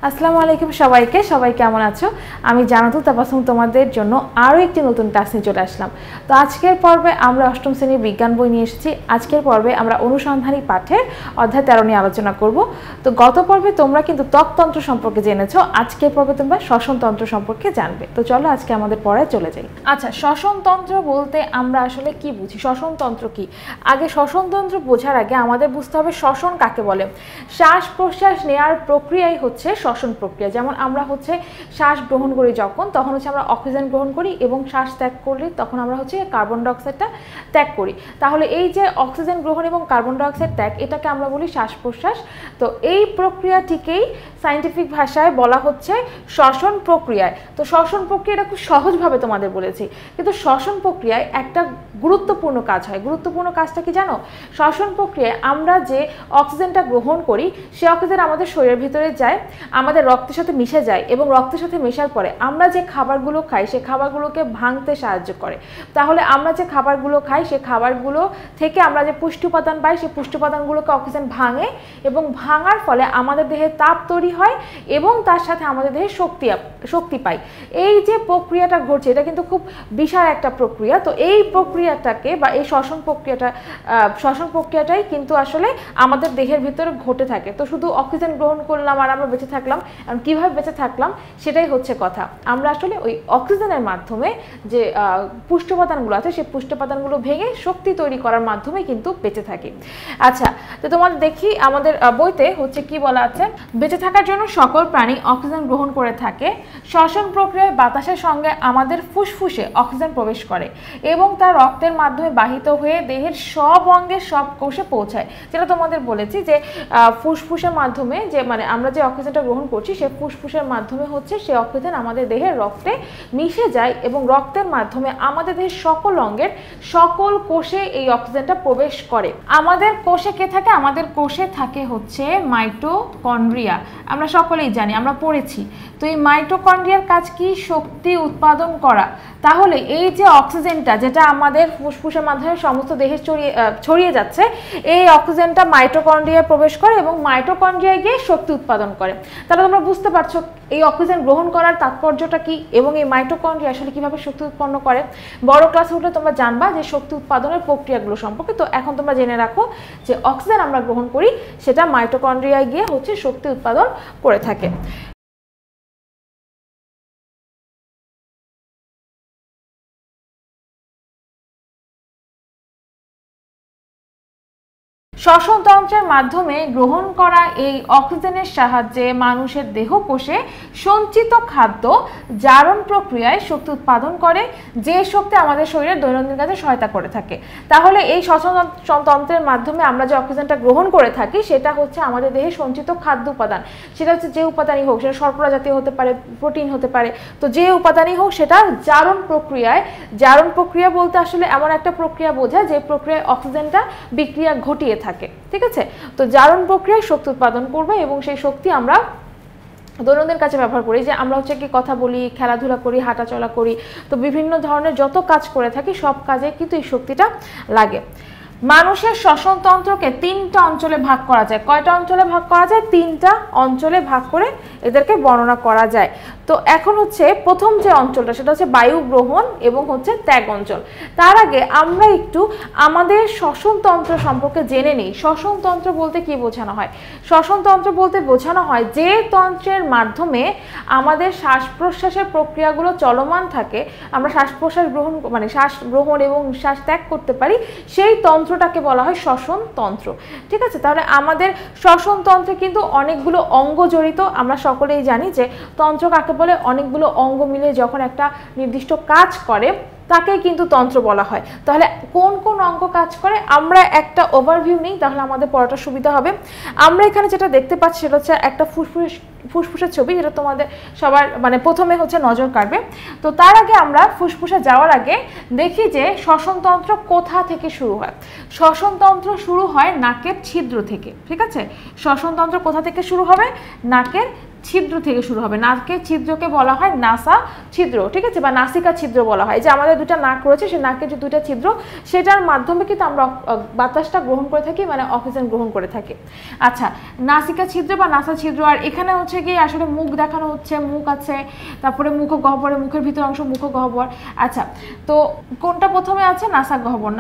আসসালামু আলাইকুম সবাই কেমন আছো? আমি জান্নাতুল তাবাসসুম তোমাদের জন্য আরও একটি নতুন ক্লাস নিয়ে চলে আসলাম। তো আজকের পর্বে আমরা অষ্টম শ্রেণীর বিজ্ঞান বই নিয়ে এসেছি। আজকের পর্বে আমরা অনুসন্ধানী পাঠের অধ্যায় 13 নিয়ে আলোচনা করব। তো গত পর্বে তোমরা কিন্তু ত্বকতন্ত্র সম্পর্কে জেনেছো, আজকের পর্বে তোমরা শ্বসনতন্ত্র সম্পর্কে জানবে। তো চলো আজকে আমাদের পড়ায় চলে যাই। আচ্ছা, শ্বসনতন্ত্র বলতে আমরা আসলে কি বুঝি? শ্বসনতন্ত্র কি? আগে শ্বসনতন্ত্র বোঝার আগে আমাদের বুঝতে হবে শ্বসন কাকে বলে। শ্বাস প্রশ্বাস নেওয়ার প্রক্রিয়াই হচ্ছে শ্বসন প্রক্রিয়া। যেমন আমরা শ্বাস গ্রহণ করি তখন আমরা অক্সিজেন গ্রহণ করি এবং শ্বাস ত্যাগ করলে তখন আমরা কার্বন ডাইঅক্সাইডটা ত্যাগ করি। তাহলে এই যে অক্সিজেন গ্রহণ এবং কার্বন ডাইঅক্সাইড ত্যাগ, এটাকে আমরা বলি শ্বাস প্রশ্বাস। তো এই প্রক্রিয়াটিকেই সায়েন্টিফিক ভাষায় বলা হচ্ছে শ্বসন প্রক্রিয়ায়। তো শ্বসন প্রক্রিয়াটা খুব সহজভাবে তোমাদের বলেছি, কিন্তু শ্বসন প্রক্রিয়ায় একটা গুরুত্বপূর্ণ কাজ হয়। গুরুত্বপূর্ণ কাজটা কি জানো? শ্বসন প্রক্রিয়ায় আমরা যে অক্সিজেনটা গ্রহণ করি, সে অক্সিজেন আমাদের শরীরের ভিতরে যায়, আমাদের রক্তের সাথে মিশে যায় এবং রক্তের সাথে মেশার পরে আমরা যে খাবারগুলো খাই সে খাবারগুলোকে ভাঙতে সাহায্য করে। তাহলে আমরা যে খাবারগুলো খাই সে খাবারগুলো থেকে আমরা যে পুষ্টি উপাদান পাই, সেই পুষ্টি উপাদানগুলোকে অক্সিজেন ভাঙে এবং ভাঙার ফলে আমাদের দেহে তাপ তৈরি হয় এবং তার সাথে আমাদের দেহে শক্তি পাই। এই যে প্রক্রিয়াটা ঘটছে এটা কিন্তু খুব বিশাল একটা প্রক্রিয়া। তো এই প্রক্রিয়াটাকে বা এই শ্বসন প্রক্রিয়াটাই কিন্তু আসলে আমাদের দেহের ভিতরে ঘটে থাকে। তো শুধু অক্সিজেন গ্রহণ করলাম আর আমরা বেঁচে থাকলাম, কিভাবে বেঁচে থাকলাম সেটাই হচ্ছে কথা। আমরা আসলে ওই অক্সিজেনের মাধ্যমে যে পুষ্টি উপাদানগুলো আছে সেই পুষ্টি উপাদানগুলো ভেঙে শক্তি তৈরি করার মাধ্যমে কিন্তু বেঁচে থাকি। আচ্ছা, তো তোমাদের দেখি আমাদের বইতে কি বলা আছে। বেঁচে থাকার জন্য সকল প্রাণী অক্সিজেন গ্রহণ করে থাকে। শ্বসন প্রক্রিয়ায় বাতাসের সঙ্গে আমাদের ফুসফুসে অক্সিজেন প্রবেশ করে এবং তা রক্তের মাধ্যমে বাহিত হয়ে দেহের সব অঙ্গে সব কোষে পৌঁছায়। যেটা তোমাদের বলেছি যে ফুসফুসের মাধ্যমে যে আমরা যে অক্সিজেনটা গ্রহণ করছি সে ফুসফুসের মাধ্যমে সেই অক্সিজেন আমাদের দেহের রক্তে মিশে যায় এবং রক্তের মাধ্যমে আমাদের দেহের সকল অঙ্গের সকল কোষে এই অক্সিজেনটা প্রবেশ করে। আমাদের কোষে কে থাকে? আমাদের কোষে থাকে মাইটোকন্ড্রিয়া। আমরা সকলেই জানি, আমরা পড়েছি। তো এই মাইটোকন্ড্রিয়ার কাজ কি? শক্তি উৎপাদন করা। তাহলে এই যে অক্সিজেনটা যেটা আমাদের ফুসফুসের মাধ্যমে সমস্ত দেহে ছড়িয়ে যাচ্ছে, এই অক্সিজেনটা মাইটোকন্ড্রিয়ায় প্রবেশ করে এবং মাইটোকন্ড্রিয়ায় গিয়ে শক্তি উৎপাদন করে। তাহলে তোমরা বুঝতে পারছো এই অক্সিজেন গ্রহণ করার তাৎপর্যটা কি এবং এই মাইটোকন্ড্রিয়া আসলে কিভাবে শক্তি উৎপন্ন করে। বড় ক্লাসে উঠলে তোমরা জানবা যে শক্তি উৎপাদনের প্রক্রিয়াগুলো সম্পর্কে। তো এখন তোমরা জেনে রাখো যে অক্সিজেন আমরা গ্রহণ করি সেটা মাইটোকন্ড্রিয়ায় গিয়ে শক্তি উৎপাদন করে থাকে। শ্বসনতন্ত্রের মাধ্যমে গ্রহণ করা এই অক্সিজেনের সাহায্যে মানুষের দেহকোষে সঞ্চিত খাদ্য জারণ প্রক্রিয়ায় শক্তি উৎপাদন করে, যে শক্তি আমাদের শরীরের দৈনন্দিন কাজে সহায়তা করে থাকে। তাহলে এই শ্বসনতন্ত্রের মাধ্যমে আমরা যে অক্সিজেনটা গ্রহণ করে থাকি সেটা আমাদের দেহে সঞ্চিত খাদ্য উপাদান। সেটা যে উপাদানই হোক, সেটা শর্করা জাতীয় হতে পারে, প্রোটিন হতে পারে। তো যে উপাদানই হোক সেটা জারণ প্রক্রিয়া বলতে আসলে এমন একটা প্রক্রিয়া বোঝায় যে প্রক্রিয়ায় অক্সিজেনটা বিক্রিয়া ঘটিয়ে থাকে। ঠিক আছে? তো জারণ প্রক্রিয়ায় শক্তি উৎপাদন করবে এবং সেই শক্তি আমরা দৈনন্দিন কাজে ব্যবহার করি। যে আমরা কি কথা বলি, খেলাধুলা করি, হাঁটাচলা করি, তো বিভিন্ন ধরনের যত কাজ করে থাকি সব কাজে কিন্তু এই শক্তিটা লাগে। মানুষের শ্বসনতন্ত্রকে 3টা অঞ্চলে ভাগ করা যায়। কয়টা অঞ্চলে ভাগ করা যায়? 3টা অঞ্চলে ভাগ করে এদেরকে বর্ণনা করা যায়। তো এখন প্রথম যে অঞ্চলটা সেটা বায়ু গ্রহণ এবং ত্যাগ অঞ্চল। তার আগে আমরা একটু আমাদের শ্বসনতন্ত্র সম্পর্কে জেনে নিই। শ্বসনতন্ত্র বলতে কি বোঝানো হয়? শ্বসনতন্ত্র বলতে বোঝানো হয় যে তন্ত্রের মাধ্যমে আমাদের শ্বাস প্রশ্বাসের প্রক্রিয়াগুলো চলমান থাকে, আমরা শ্বাস প্রশ্বাস শ্বাস গ্রহণ এবং শ্বাস ত্যাগ করতে পারি, সেই তন্ত্রটাকে বলা হয় শ্বসনতন্ত্র। ঠিক আছে? তাহলে আমাদের শ্বসনতন্ত্রে কিন্তু অনেকগুলো অঙ্গ জড়িত। আমরা সকলেই জানি যে তন্ত্র কাকে বলে। অনেকগুলো অঙ্গ মিলে যখন একটা নির্দিষ্ট কাজ করে তাকেই কিন্তু তন্ত্র বলা হয়। তাহলে কোন কোন অঙ্গ কাজ করে আমরা একটা ওভারভিউ নিই, তাহলে আমাদের পড়াটা সুবিধা হবে। আমরা এখানে যেটা দেখতে পাচ্ছি সেটা একটা ফুসফুসের ছবি, যেটা তোমাদের সবার প্রথমে নজর কাড়বে। তো তার আগে আমরা ফুসফুসে যাওয়ার আগে দেখি যে শ্বসনতন্ত্র কোথা থেকে শুরু হয়। শ্বসনতন্ত্র শুরু হয় নাকের ছিদ্র থেকে। ঠিক আছে? শ্বসনতন্ত্র কোথা থেকে শুরু হবে? নাকের ছিদ্র থেকে শুরু হবে। নাকের ছিদ্রকে বলা হয় নাসা ছিদ্র, ঠিক আছে, বা নাসিকা ছিদ্র বলা হয়। যে আমাদের দুটো নাক রয়েছে, সেই নাকের যে দুটো ছিদ্র, সেটার মাধ্যমে কিন্তু আমরা বাতাসটা গ্রহণ করে থাকি, মানে অক্সিজেন গ্রহণ করে থাকি। আচ্ছা, নাসিকা ছিদ্র বা নাসা ছিদ্র। আর এখানে হচ্ছে কি আসলে মুখ দেখানো হচ্ছে, মুখ আছে, তারপরে মুখগহ্বরে, মুখের ভিতর অংশ মুখগহ্বর। আচ্ছা, তো কোনটা প্রথমে আছে? নাসা গহ্বর,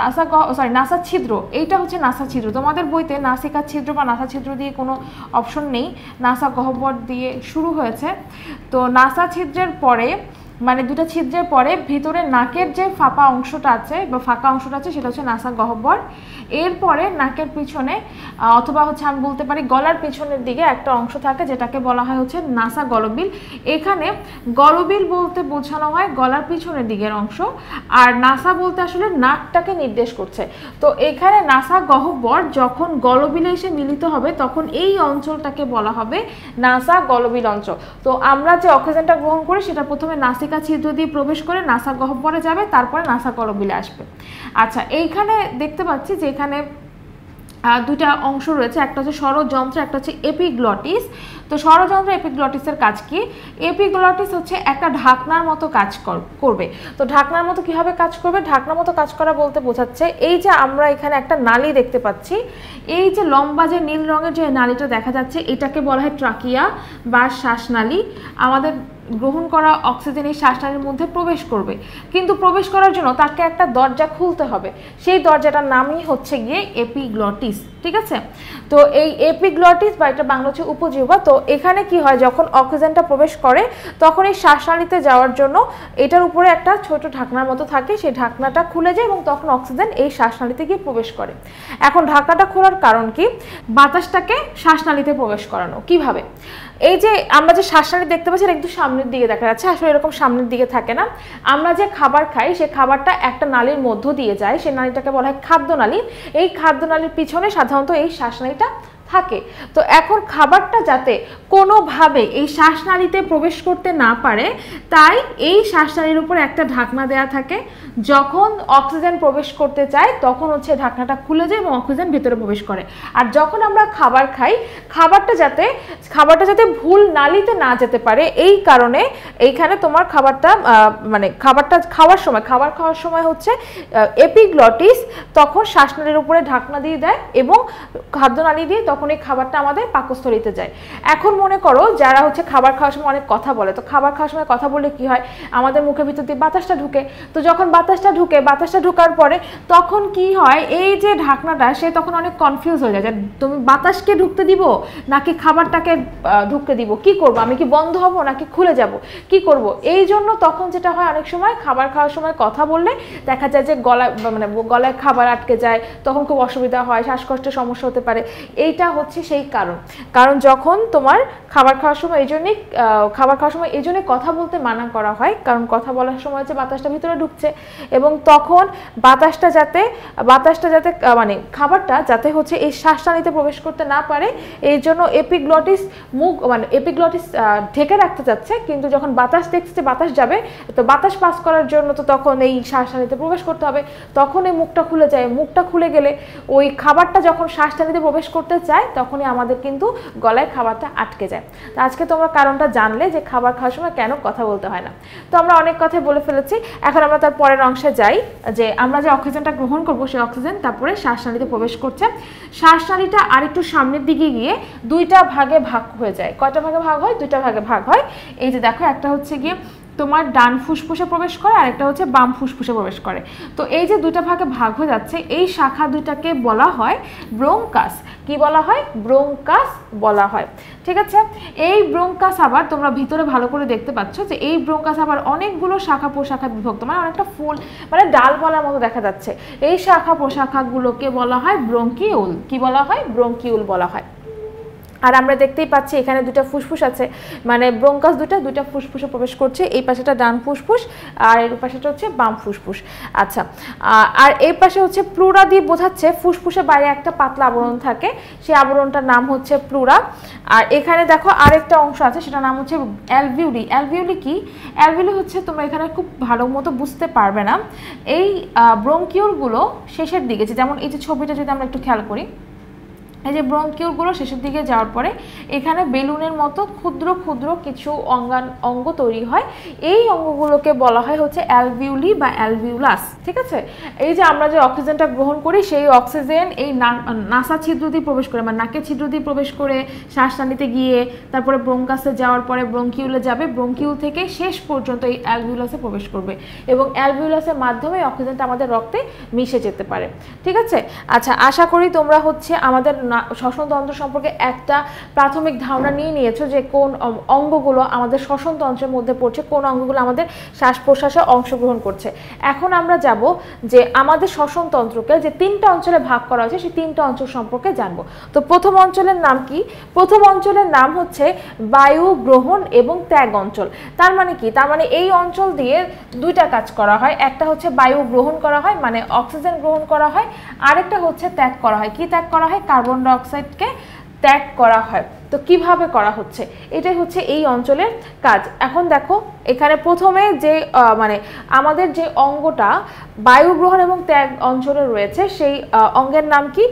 নাসা ছিদ্র, এইটা হচ্ছে নাসা ছিদ্র। তোমাদের বইতে নাসিকা ছিদ্র বা নাসা ছিদ্র দিয়ে কোনো অপশন নেই, নাসা গহ্বর দিয়ে শুরু হয়েছে। তো নাসা ছিদ্রের পরে, মানে দুটো ছিদ্রের পরে ভিতরে নাকের যে ফাঁপা অংশটা আছে বা ফাঁকা অংশটা আছে, সেটা হচ্ছে নাসা গহ্বর। এরপরে নাকের পিছনে অথবা হচ্ছে আমি বলতে পারি গলার পিছনের দিকে একটা অংশ থাকে, যেটাকে বলা হয় হচ্ছে নাসা গলবিল। এখানে গলবিল বলতে বোঝানো হয় গলার পিছনের দিকের অংশ, আর নাসা বলতে আসলে নাকটাকে নির্দেশ করছে। তো এখানে নাসা গহ্বর যখন গলবিলে এসে মিলিত হবে, তখন এই অঞ্চলটাকে বলা হবে নাসা গলবিল অঞ্চল। তো আমরা যে অক্সিজেনটা গ্রহণ করি, সেটা প্রথমে নাসিকা ছিদ্র দিয়ে প্রবেশ করে নাসা গহ্বরে যাবে, তারপরে নাসা গলবিলে আসবে। আচ্ছা, এইখানে দেখতে পাচ্ছি যে এখানে দুইটা অংশ রয়েছে, একটা হচ্ছে স্বরযন্ত্র, একটা হচ্ছে এপিগ্লটিস। তো স্বরযন্ত্র এপিগ্লটিসের কাজ কি? এপিগ্লটিস হচ্ছে একটা ঢাকনার মতো কাজ করবে। তো ঢাকনার মতো কিভাবে কাজ করবে? ঢাকনার মতো কাজ করা বলতে বোঝাচ্ছে এই যে আমরা এখানে একটা নালী দেখতে পাচ্ছি, এই যে লম্বা যে নীল রঙের যে নালীটা দেখা যাচ্ছে, এটাকে বলা হয় ট্রাকিয়া বা শ্বাসনালী। আমাদের গ্রহণ করা অক্সিজেন এই শ্বাসনালীর মধ্যে প্রবেশ করবে, কিন্তু প্রবেশ করার জন্য তাকে একটা দরজা খুলতে হবে, সেই দরজাটার নামই হচ্ছে গিয়ে এপিগ্লটিস, ঠিক আছে। তো এই এপিগ্লটিস বা এটা বাংলা হচ্ছে উপজিহ্বা। তো এখানে কি হয়, যখন অক্সিজেনটা প্রবেশ করে তখন এই শ্বাসনালীতে যাওয়ার জন্য এটার উপরে একটা ছোট ঢাকনার মতো থাকে, সেই ঢাকনাটা খুলে যায় এবং তখন অক্সিজেন এই শ্বাসনালীতে গিয়ে প্রবেশ করে। এখন ঢাকনাটা খোলার কারণ কি? বাতাসটাকে শ্বাসনালীতে প্রবেশ করানো। কিভাবে? এই যে আমরা যে শ্বাসনালী দেখতে পাচ্ছি, এটা একটু সামনের দিকে দেখা যাচ্ছে, আসলে এরকম সামনের দিকে থাকে না। আমরা যে খাবার খাই, সেই খাবারটা একটা নালীর মধ্য দিয়ে যায়, সেই নালীটাকে বলা হয় খাদ্যনালী। এই খাদ্যনালীর পিছনে সাধারণত এই শ্বাসনালীটা থাকে। তো এখন খাবারটা যাতে কোনোভাবে এই শ্বাসনালীতে প্রবেশ করতে না পারে, তাই এই শ্বাসনালীর উপর একটা ঢাকনা দেয়া থাকে। যখন অক্সিজেন প্রবেশ করতে চায়, তখন হচ্ছে ঢাকনাটা খুলে যায় এবং অক্সিজেন ভিতরে প্রবেশ করে। আর যখন আমরা খাবার খাই, খাবারটা যাতে ভুল নালীতে না যেতে পারে, এই কারণে এইখানে তোমার খাবারটা খাবার খাওয়ার সময় হচ্ছে এপিগ্লটিস তখন শ্বাসনালীর উপরে ঢাকনা দিয়ে দেয় এবং খাদ্যনালী দিয়ে তখন এই খাবারটা আমাদের পাকস্থলীতে যায়। এখন মনে করো যারা হচ্ছে খাবার খাওয়ার সময় অনেক কথা বলে, তো খাবার খাওয়ার সময় কথা বললে কি হয়, আমাদের মুখের ভিতর দিয়ে বাতাসটা ঢুকে। তো যখন বাতাসটা ঢোকার পরে তখন কি হয়, এই যে ঢাকনাটা, সে তখন অনেক কনফিউজ হয়ে যায় যে তুমি বাতাসকে ঢুকতে দিব নাকি খাবারটাকে ঢুকতে দিব, কি করব, আমি কি বন্ধ হব নাকি খুলে যাব, কি করব। এই জন্য তখন যেটা হয়, অনেক সময় খাবার খাওয়ার সময় কথা বললে দেখা যায় যে গলায় খাবার আটকে যায়, তখন খুব অসুবিধা হয়, শ্বাসকষ্টের সমস্যা হতে পারে। এইটা হচ্ছে সেই কারণ যখন তোমার খাবার খাওয়ার সময় এই জন্যই কথা বলতে মানা করা হয়, কারণ কথা বলার সময় হচ্ছে বাতাসটা ভিতরে ঢুকছে এবং তখন বাতাসটা যাতে খাবারটা যাতে হচ্ছে এই শ্বাসনালীতে প্রবেশ করতে না পারে, এই জন্য এপিগ্লটিস ঢেকে রাখতে চাচ্ছে। কিন্তু যখন বাতাস দেখছে যে বাতাস যাবে, তো বাতাস পাস করার জন্য তো তখন এই শ্বাসনালীতে প্রবেশ করতে হবে, তখন এই মুখটা খুলে যায়। মুখটা খুলে গেলে ওই খাবারটা যখন শ্বাসনালীতে প্রবেশ করতে চায়, তখনই আমাদের কিন্তু গলায় খাবারটা আটকে যায়। তো আজকে তোমরা কারণটা জানলে যে খাবার খাওয়ার সময় কেন কথা বলতে হয় না। তো আমরা অনেক কথাই বলে ফেলেছি, এখন আমরা তার পরের অংশে যাই, যে আমরা যে অক্সিজেনটা গ্রহণ করবো, সেই অক্সিজেন তারপরে শ্বাসনালীতে প্রবেশ করছে। শ্বাসনালীটা আরেকটু সামনের দিকে গিয়ে দুইটা ভাগে ভাগ হয়ে যায়। কয়টা ভাগে ভাগ হয়? দুইটা ভাগে ভাগ হয়। এই যে দেখো, একটা হচ্ছে গিয়ে তোমার ডান ফুসফুসে প্রবেশ করে, আর একটা হচ্ছে বাম ফুসফুসে প্রবেশ করে। তো এই যে দুইটা ভাগে ভাগ হয়ে যাচ্ছে, এই শাখা দুইটাকে বলা হয় ব্রোঙ্কাস। কি বলা হয়? ব্রোঙ্কাস বলা হয়, ঠিক আছে। এই ব্রোঙ্কাস আবার তোমরা ভিতরে ভালো করে দেখতে পাচ্ছ যে এই ব্রোঙ্কাস আবার অনেকগুলো শাখা প্রশাখা বিভক্ত, মানে অনেকটা ফুল, মানে ডালপালার মতো দেখা যাচ্ছে। এই শাখা প্রশাখাগুলোকে বলা হয় ব্রঙ্কিউল। কি বলা হয়? ব্রঙ্কিউল বলা হয়। আর আমরা দেখতেই পাচ্ছি এখানে দুটো ফুসফুস আছে, মানে ব্রোঙ্কাস দুইটা ফুসফুসে প্রবেশ করছে। এই পাশেটা ডান ফুসফুস আর এর পাশেটা হচ্ছে বাম ফুসফুস। আচ্ছা, আর এই পাশে হচ্ছে প্লুরা দিয়ে বোঝাচ্ছে ফুসফুসের বাইরে একটা পাতলা আবরণ থাকে, সেই আবরণটার নাম হচ্ছে প্লুরা। আর এখানে দেখো আরেকটা অংশ আছে, সেটার নাম হচ্ছে অ্যালভিউলি। অ্যালভিউলি কি? অ্যালভিউলি হচ্ছে, তোমরা এখানে খুব ভালো মতো বুঝতে পারবে না, এই ব্রঙ্কিউলগুলো শেষের দিকে, যেমন এই যে ছবিটা যদি আমরা একটু খেয়াল করি, এই যে ব্রঙ্কিউলগুলো শেষের দিকে যাওয়ার পরে এখানে বেলুনের মতো ক্ষুদ্র ক্ষুদ্র কিছু অঙ্গ তৈরি হয়। এই অঙ্গগুলোকে বলা হয় হচ্ছে অ্যালভিউলি বা অ্যালভিউলাস। ঠিক আছে, এই যে আমরা যে অক্সিজেনটা গ্রহণ করি সেই অক্সিজেন এই নাসা ছিদ্র দিয়ে প্রবেশ করে, মানে নাকের ছিদ্র দিয়ে প্রবেশ করে শ্বাসনালীতে গিয়ে তারপরে ব্রঙ্কাসে যাওয়ার পরে ব্রঙ্কিউলে যাবে, ব্রঙ্কিউল থেকে শেষ পর্যন্ত এই অ্যালভিউলাসে প্রবেশ করবে এবং অ্যালভিউলাসের মাধ্যমে অক্সিজেনটা আমাদের রক্তে মিশে যেতে পারে। ঠিক আছে, আচ্ছা আশা করি তোমরা হচ্ছে আমাদের শ্বসনতন্ত্র সম্পর্কে একটা প্রাথমিক ধারণা নিয়ে নিয়েছো যে কোন অঙ্গগুলো আমাদের শ্বসনতন্ত্রের মধ্যে পড়ছে, কোন অঙ্গগুলো আমাদের শ্বাস প্রশ্বাসে অংশগ্রহণ করছে। এখন আমরা যাব যে আমাদের শ্বসনতন্ত্রকে যে 3টা অঞ্চলে ভাগ করা হয়েছে সেই 3টা অঞ্চল সম্পর্কে জানবো। তো প্রথম অঞ্চলের নাম কি? প্রথম অঞ্চলের নাম হচ্ছে বায়ু গ্রহণ এবং ত্যাগ অঞ্চল। তার মানে কি? তার মানে এই অঞ্চল দিয়ে 2টা কাজ করা হয়। একটা হচ্ছে বায়ু গ্রহণ করা হয়, মানে অক্সিজেন গ্রহণ করা হয়, আরেকটা হচ্ছে ত্যাগ করা হয়। কি ত্যাগ করা হয়? কার্বন ডাইঅক্সাইডকে ত্যাগ করা হয়। তো কিভাবে করা হচ্ছে, এটাই হচ্ছে এই অঞ্চলের কাজ। এখন দেখো এখানে প্রথমে যে মানে আমাদের যে অঙ্গটা বায়ু গ্রহণ এবং ত্যাগ অঞ্চলে রয়েছে সেই অঙ্গের নাম কি?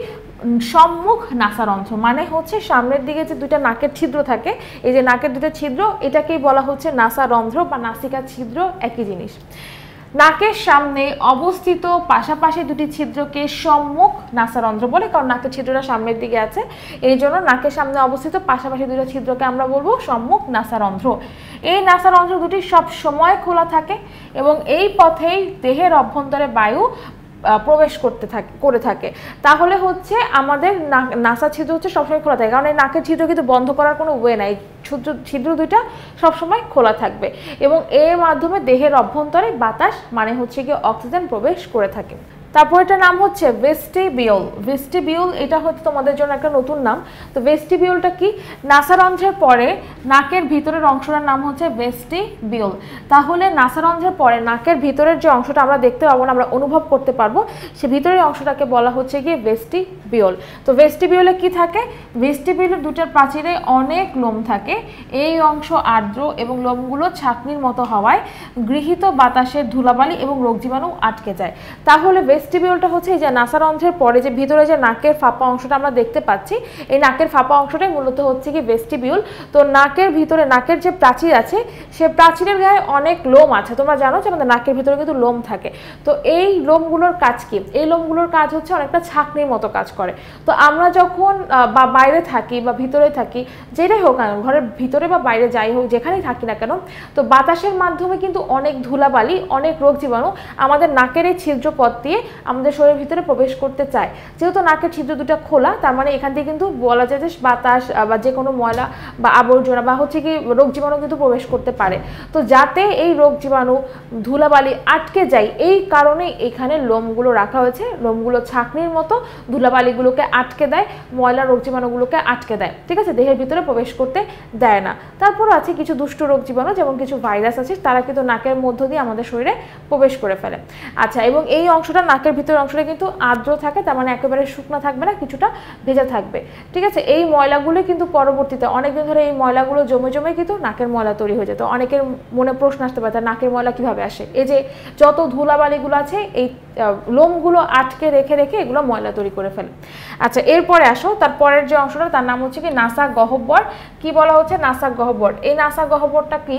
সম্মুখ নাসারন্ধ্র। মানে হচ্ছে সামনের দিকে যে 2টা নাকের ছিদ্র থাকে, এই যে নাকের 2টা ছিদ্র, এটাকেই বলা হচ্ছে নাসারন্ধ্র বা নাসিকা ছিদ্র, একই জিনিস। নাকের সামনে অবস্থিত পাশাপাশি 2টি ছিদ্রকে সম্মুখ নাসারন্ধ্র বলে, কারণ নাকের ছিদ্রটা সামনের দিকে আছে, এই জন্য নাকের সামনে অবস্থিত পাশাপাশি 2টা ছিদ্রকে আমরা বলবো সম্মুখ নাসারন্ধ্র। এই নাসারন্ধ্র দুটি সব সময় খোলা থাকে এবং এই পথেই দেহের অভ্যন্তরে বায়ু প্রবেশ করে থাকে। তাহলে হচ্ছে আমাদের নাসা ছিদ্র হচ্ছে সবসময় খোলা থাকে, কারণ এই নাকের ছিদ্র কিন্তু বন্ধ করার কোনো ওয়ে নাই, ছিদ্র 2টা সবসময় খোলা থাকবে এবং এর মাধ্যমে দেহের অভ্যন্তরে বাতাস মানে হচ্ছে কি অক্সিজেন প্রবেশ করে থাকে। তারপর এটার নাম হচ্ছে ভেস্টিবিউল। ভেস্টিবিউল এটা হচ্ছে তোমাদের জন্য একটা নতুন নাম। তো ভেস্টিবিউলটা কি? নাসারন্ধ্রের পরে নাকের ভিতরের অংশটার নাম হচ্ছে ভেস্টিবিউল। তাহলে নাসারন্ধ্রের পরে নাকের ভিতরের যে অংশটা আমরা দেখতে পাবো না, আমরা অনুভব করতে পারবো, সে ভিতরের অংশটাকে বলা হচ্ছে গিয়ে ভেস্টিবিউল। তো ভেস্টিবিউলে কি থাকে? ভেস্টিবিউলের 2টার প্রাচীরে অনেক লোম থাকে। এই অংশ আর্দ্র এবং লোমগুলো ছাঁকনির মতো হওয়ায় গৃহীত বাতাসের ধুলাবালি এবং রোগজীবাণু আটকে যায়। তাহলে ভেস্টিবিউলটা হচ্ছে এই যে নাসারন্ধ্রের পরে যে ভিতরে যে নাকের ফাঁপা অংশটা আমরা দেখতে পাচ্ছি, এই নাকের ফাঁপা অংশটাই মূলত হচ্ছে কি ভেস্টিবিউল। তো নাকের ভিতরে নাকের যে প্রাচীর আছে সে প্রাচীরের গায়ে অনেক লোম আছে। তোমরা জানো যে আমাদের নাকের ভিতরে কিন্তু লোম থাকে। তো এই লোমগুলোর কাজ কি? এই লোমগুলোর কাজ হচ্ছে অনেকটা ছাঁকনির মতো কাজ করে। তো আমরা যখন বা বাইরে থাকি বা ভিতরে থাকি, যেটাই হোক না ঘরের ভিতরে বা বাইরে যাই হোক, যেখানেই থাকি না কেন, তো বাতাসের মাধ্যমে কিন্তু অনেক ধুলাবালি, অনেক রোগ জীবাণু আমাদের নাকের এই ছিদ্রপথ দিয়ে আমাদের শরীরের ভিতরে প্রবেশ করতে চায়। যেহেতু নাকের ছিদ্র 2টা খোলা, তার মানে এখান থেকে কিন্তু বলা যায় যে বাতাস বা যে কোনো ময়লা বা আবর্জনা বা হচ্ছে কি রোগ জীবাণু কিন্তু প্রবেশ করতে পারে। তো যাতে এই রোগ জীবাণু ধুলাবালি আটকে যায়, এই কারণে এখানে লোমগুলো রাখা হয়েছে। লোমগুলো ছাঁকনির মতো ধুলাবালিগুলোকে আটকে দেয়, ময়লা রোগ জীবাণুগুলোকে আটকে দেয়। ঠিক আছে, দেহের ভিতরে প্রবেশ করতে দেয় না। তারপরও আছে কিছু দুষ্ট রোগ জীবাণু, যেমন কিছু ভাইরাস আছে, তারা কিন্তু নাকের মধ্য দিয়ে আমাদের শরীরে প্রবেশ করে ফেলে। আচ্ছা, এবং এই অংশটা নাকের ভিতরের অংশটা কিন্তু আর্দ্র থাকে, তার মানে একেবারে শুকনো থাকবে না, কিছুটা ভেজা থাকবে। ঠিক আছে, এই ময়লাগুলো কিন্তু পরবর্তীতে অনেকদিন ধরে এই ময়লাগুলো জমে জমে কিন্তু নাকের ময়লা তৈরি হয়ে যেত। অনেকের মনে প্রশ্ন আসতে পারে নাকের ময়লা কিভাবে আসে? এই যে যত ধুলাবালিগুলো আছে এই লোমগুলো আটকে রেখে রেখে এগুলো ময়লা তৈরি করে ফেলে। আচ্ছা, এরপরে আসো তারপরের যে অংশটা, তার নাম হচ্ছে কি নাসা গহ্বর। কি বলা হচ্ছে? নাসা গহ্বর। এই নাসা গহ্বরটা কি?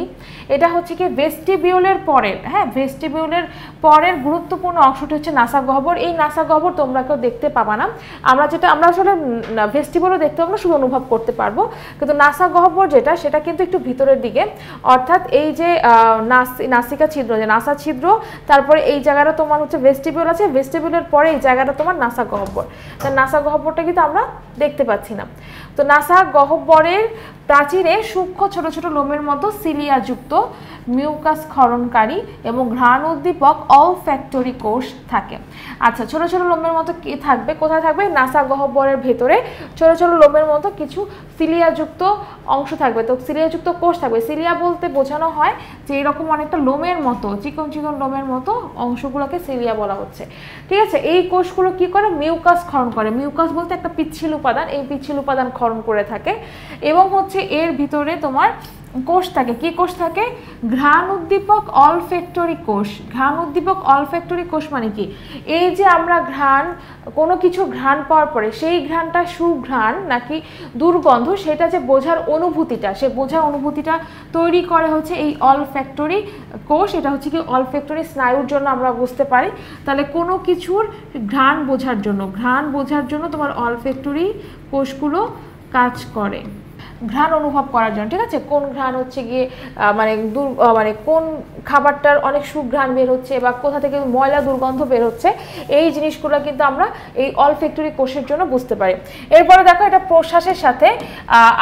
এটা হচ্ছে কি ভেস্টিবিউলের পরের, হ্যাঁ, ভেস্টিবিউলের পরের গুরুত্বপূর্ণ অংশটি হচ্ছে নাসা গহ্বর। এই নাসা গহ্বর তোমরা কেউ দেখতে পাবা না। আমরা আসলে ভেস্টিবিউলও দেখতে পাবো না, শুধু অনুভব করতে পারবো। কিন্তু নাসা গহ্বর যেটা, সেটা কিন্তু একটু ভিতরের দিকে, অর্থাৎ এই যে নাসিকা ছিদ্র, যে নাসা ছিদ্র, তারপরে এই জায়গাটা তোমার হচ্ছে ভেস্টিবিউল আছে, ভেস্টিবিউলের পরে এই জায়গাটা তোমার নাসা গহ্বর। তার নাসা গহ্বরটা কিন্তু আমরা দেখতে পাচ্ছি না। তো নাসা গহ্বরের প্রাচীরে সূক্ষ্ম ছোট ছোট লোমের মতো সিলিয়াযুক্ত মিউকাস ক্ষরণকারী এবং ঘ্রাণ উদ্দীপক অলফ্যাক্টরি কোষ থাকে। আচ্ছা, ছোট ছোট লোমের মতো কি থাকবে? কোথায় থাকবে? নাসা গহ্বরের ভেতরে ছোট ছোট লোমের মতো কিছু সিলিয়াযুক্ত অংশ থাকবে। তো সিলিয়াযুক্ত কোষ থাকবে। সিলিয়া বলতে বোঝানো হয় যে এরকম অনেকটা লোমের মতো, চিকন চিকন লোমের মতো অংশগুলোকে সিলিয়া বলা হচ্ছে। ঠিক আছে, এই কোষগুলো কি করে? মিউকাস ক্ষরণ করে। মিউকাস বলতে একটা পিচ্ছিল উপাদান, এই পিচ্ছিল উপাদান ক্ষরণ করে থাকে এবং হচ্ছে এর ভিতরে তোমার কোষ থাকে, কি কোষ থাকে? ঘ্রাণ উদ্দীপক অলফ্যাক্টরি কোষ। ঘ্রাণ উদ্দীপক অলফ্যাক্টরি কোষ মানে কি? এই যে আমরা কোনো কিছু ঘ্রাণ পাওয়ার পরে সেই ঘ্রাণটা সুঘ্রাণ নাকি দুর্গন্ধ সেটা যে বোঝার অনুভূতিটা, সে বোঝার অনুভূতিটা তৈরি করে হচ্ছে এই অলফ্যাক্টরি কোষ। এটা হচ্ছে কি অলফ্যাক্টরি স্নায়ুর জন্য আমরা বুঝতে পারি। তাহলে কোনো কিছুর ঘ্রাণ বোঝার জন্য তোমার অলফ্যাক্টরি কোষগুলো কাজ করে, ঘ্রাণ অনুভব করার জন্য, ঠিক আছে? কোন ঘ্রাণ হচ্ছে গিয়ে মানে কোন খাবারটার অনেক সুঘ্রাণ বের হচ্ছে বা কোথা থেকে ময়লা দুর্গন্ধ বের হচ্ছে, এই জিনিসগুলো কিন্তু আমরা এই অলফ্যাক্টরি কোষের জন্য বুঝতে পারি। এরপরে দেখো, এটা প্রশ্বাসের সাথে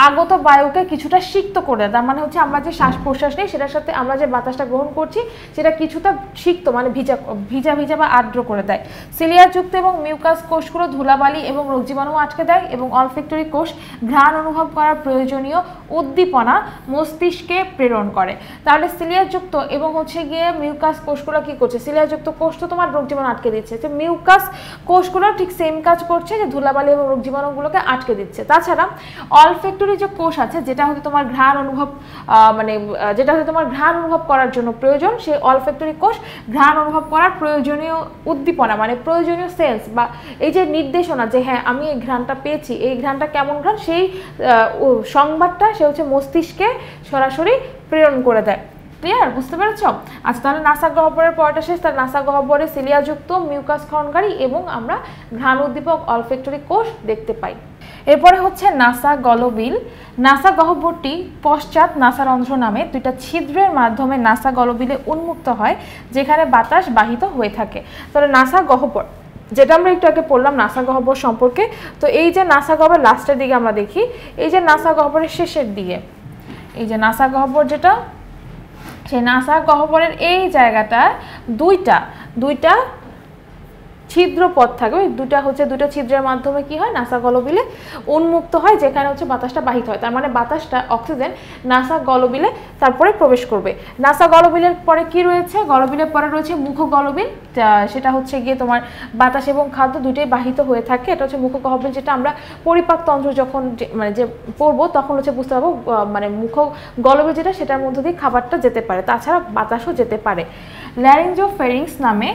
আগত বায়ুকে কিছুটা সিক্ত করে দেয়। তার মানে হচ্ছে আমরা যে শ্বাস প্রশ্বাস নিই সেটার সাথে আমরা যে বাতাসটা গ্রহণ করছি সেটা কিছুটা সিক্ত মানে ভিজা বা আর্দ্র করে দেয়। সিলিয়াযুক্ত এবং মিউকাস কোষগুলো ধুলাবালি এবং রোগ জীবাণু আটকে দেয় এবং অলফ্যাক্টরি কোষ ঘ্রাণ অনুভব করার প্রয়োজনীয় উদ্দীপনা মস্তিষ্কে প্রেরণ করে। তাহলে সিলিয়াযুক্ত এবং হচ্ছে গিয়ে মিউকাস কোষগুলো কি করছে? সিলিয়াযুক্ত কোষ তো তোমার রোগ জীবাণু আটকে দিচ্ছে, তো মিউকাস কোষগুলো ঠিক সেম কাজ করছে, যে ধুলাবালি এবং রোগ জীবাণুগুলোকে আটকে দিচ্ছে। তাছাড়া অলফ্যাক্টরি যে কোষ আছে যেটা হচ্ছে তোমার ঘ্রাণ অনুভব করার জন্য প্রয়োজন, সেই অলফ্যাক্টরি কোষ ঘ্রাণ অনুভব করার প্রয়োজনীয় উদ্দীপনা মানে প্রয়োজনীয় সেন্স বা এই যে নির্দেশনা যে হ্যাঁ আমি এই ঘ্রাণটা পেয়েছি, এই ঘ্রাণটা কেমন ঘ্রাণ, সেই সংবাদটা সে হচ্ছে মস্তিষ্কে সরাসরি প্রেরণ করে দেয়। ক্লিয়ার? বুঝতে পেরেছ? আচ্ছা, তাহলে নাসা গহ্বরের পরটা শেষ। তার নাসা গহ্বরে সিলিয়াযুক্ত মিউকাস ক্ষরণকারী এবং আমরা ঘ্রাণ উদ্দীপক অলফ্যাক্টরি কোষ দেখতে পাই। এরপরে হচ্ছে নাসা গলবিল। নাসা গহ্বরটি পশ্চাৎ নাসারন্ধ্র নামে দুইটা ছিদ্রের মাধ্যমে নাসা গলবিলে উন্মুক্ত হয়, যেখানে বাতাস বাহিত হয়ে থাকে। তাহলে নাসা গহ্বর যেটা আমরা একটু আগে পড়লাম নাসা গহ্বর সম্পর্কে, তো এই যে নাসা গহ্বর লাস্টের দিকে আমরা দেখি, এই যে নাসা গহ্বরের শেষের দিকে এই যে নাসা গহ্বর যেটা, সেই নাসা গহ্বরের এই জায়গাটা দুইটা ছিদ্রপথ থাকে। ওই দুটা ছিদ্রের মাধ্যমে কি হয়? নাসা গলবিলে উন্মুক্ত হয়, যেখানে হচ্ছে বাতাসটা বাহিত হয়। তার মানে বাতাসটা অক্সিজেন নাসা গলবিলে তারপরে প্রবেশ করবে। নাসা গলবিলের পরে কি রয়েছে? গলবিলের পরে রয়েছে মুখ গলবিল, সেটা হচ্ছে গিয়ে তোমার বাতাস এবং খাদ্য দুটোই বাহিত হয়ে থাকে। এটা হচ্ছে মুখ গলবিল, যেটা আমরা পরিপাক তন্ত্র যখন যে পড়বো তখন হচ্ছে বুঝতে পারবো মানে মুখ গলবিল যেটা, সেটার মধ্য দিয়ে খাবারটা যেতে পারে, তাছাড়া বাতাসও যেতে পারে। ল্যারিঞ্জোফেরিংস নামে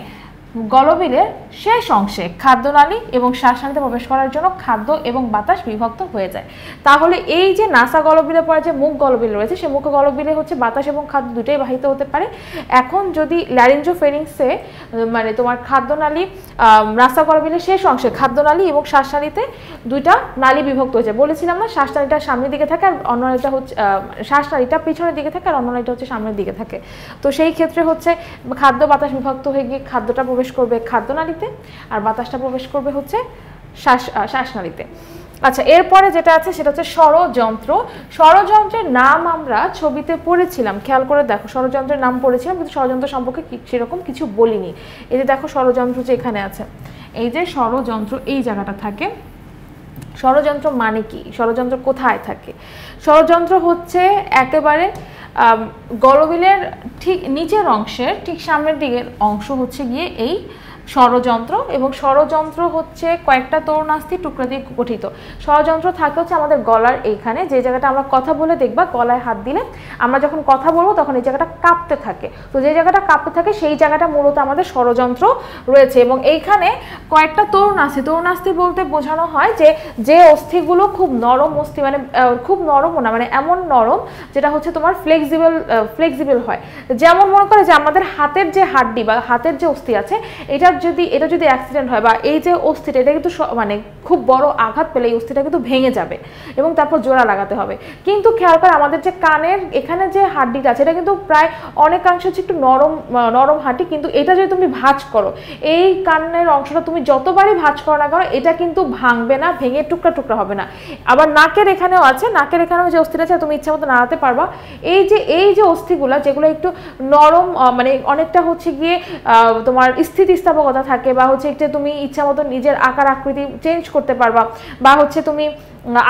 গলবিলের শেষ অংশে খাদ্যনালী এবং শ্বাসনালীতে প্রবেশ করার জন্য খাদ্য এবং বাতাস বিভক্ত হয়ে যায়। তাহলে এই যে নাসা গলবিলের পরে যে মুখ গলবিল রয়েছে, সেই মুখ গলবিলে হচ্ছে বাতাস এবং খাদ্য দুটোই বাহিত হতে পারে। এখন যদি ল্যারিঞ্জোফেরিংসে মানে তোমার খাদ্যনালী নাসা গলবিলের শেষ অংশে খাদ্যনালী এবং শ্বাসনালীতে দুইটা নালী বিভক্ত হয়ে যায়। বলেছিলাম না, শ্বাসনালীটা সামনের দিকে থাকে আর অন্য নালীটা হচ্ছে শ্বাসনালীটা পিছনের দিকে থাকে আর অন্য নালীটা হচ্ছে সামনের দিকে থাকে। তো সেই ক্ষেত্রে হচ্ছে খাদ্য বাতাস বিভক্ত হয়ে গিয়ে খাদ্যটা প্রবেশ করবে খাদ্যনালীতে আর বাতাসটা প্রবেশ করবে হচ্ছে শ্বাসনালীতে। আচ্ছা, এরপরে যেটা আছে সেটা হচ্ছে স্বরযন্ত্র। স্বরযন্ত্রের নাম আমরা ছবিতে পড়েছিলাম, খেয়াল করে দেখো, স্বরযন্ত্রের নাম পড়েছিলাম কিন্তু স্বরযন্ত্র সম্পর্কে সেরকম কিছু বলিনি। এই যে দেখো স্বরযন্ত্র যে এখানে আছে, এই যে স্বরযন্ত্র এই জায়গাটা থাকে। স্বরযন্ত্র মানে কি? স্বরযন্ত্র কোথায় থাকে? স্বরযন্ত্র হচ্ছে একেবারে গলবিলের ঠিক নিচের অংশের ঠিক সামনের দিকের অংশ হচ্ছে গিয়ে এই স্বরযন্ত্র, এবং স্বরযন্ত্র হচ্ছে কয়েকটা তরুণাস্থি টুকরা দিয়ে গঠিত। স্বরযন্ত্র থাকে হচ্ছে আমাদের গলার এইখানে, যে জায়গাটা আমরা কথা বলে দেখবা গলায় হাত দিলে আমরা যখন কথা বলবো তখন এই জায়গাটা কাঁপতে থাকে, তো যে জায়গাটা কাঁপতে থাকে সেই জায়গাটা মূলত আমাদের স্বরযন্ত্র রয়েছে। এবং এইখানে কয়েকটা তরুণাস্থি বলতে বোঝানো হয় যে অস্থিগুলো খুব নরম অস্থি, মানে খুব নরমও না, মানে এমন নরম যেটা হচ্ছে তোমার ফ্লেক্সিবল হয়। যেমন মনে করে যে আমাদের হাতের যে হাড্ডি বা হাতের যে অস্থি আছে, এটা যদি অ্যাক্সিডেন্ট হয় বা এই যে অস্থিটা, এটা কিন্তু মানে খুব বড় আঘাত পেলে এই অস্থিটা কিন্তু ভেঙে যাবে এবং তারপর জোড়া লাগাতে হবে। কিন্তু খেয়াল করে আমাদের যে কানের এখানে যে হাড্ডিটা আছে, এটা কিন্তু প্রায় অনেকাংশ হচ্ছে একটু নরম হাড্ডি, কিন্তু এটা যদি তুমি ভাঁজ করো, এই কানের অংশটা তুমি যতবারই ভাঁজ করো না কেন এটা কিন্তু ভাঙবে না, ভেঙে টুকরা হবে না। আবার নাকের এখানেও আছে, নাকের এখানেও যে অস্থিটা আছে তুমি ইচ্ছা মতো নাড়াতে পারবা। এই যে অস্থিগুলা যেগুলো একটু নরম, মানে অনেকটা হচ্ছে গিয়ে তোমার স্থিতিস্থাপকতা থাকে, বা হচ্ছে একটা তুমি ইচ্ছা মতো নিজের আকার আকৃতি চেঞ্জ করতে পারবা, বা হচ্ছে তুমি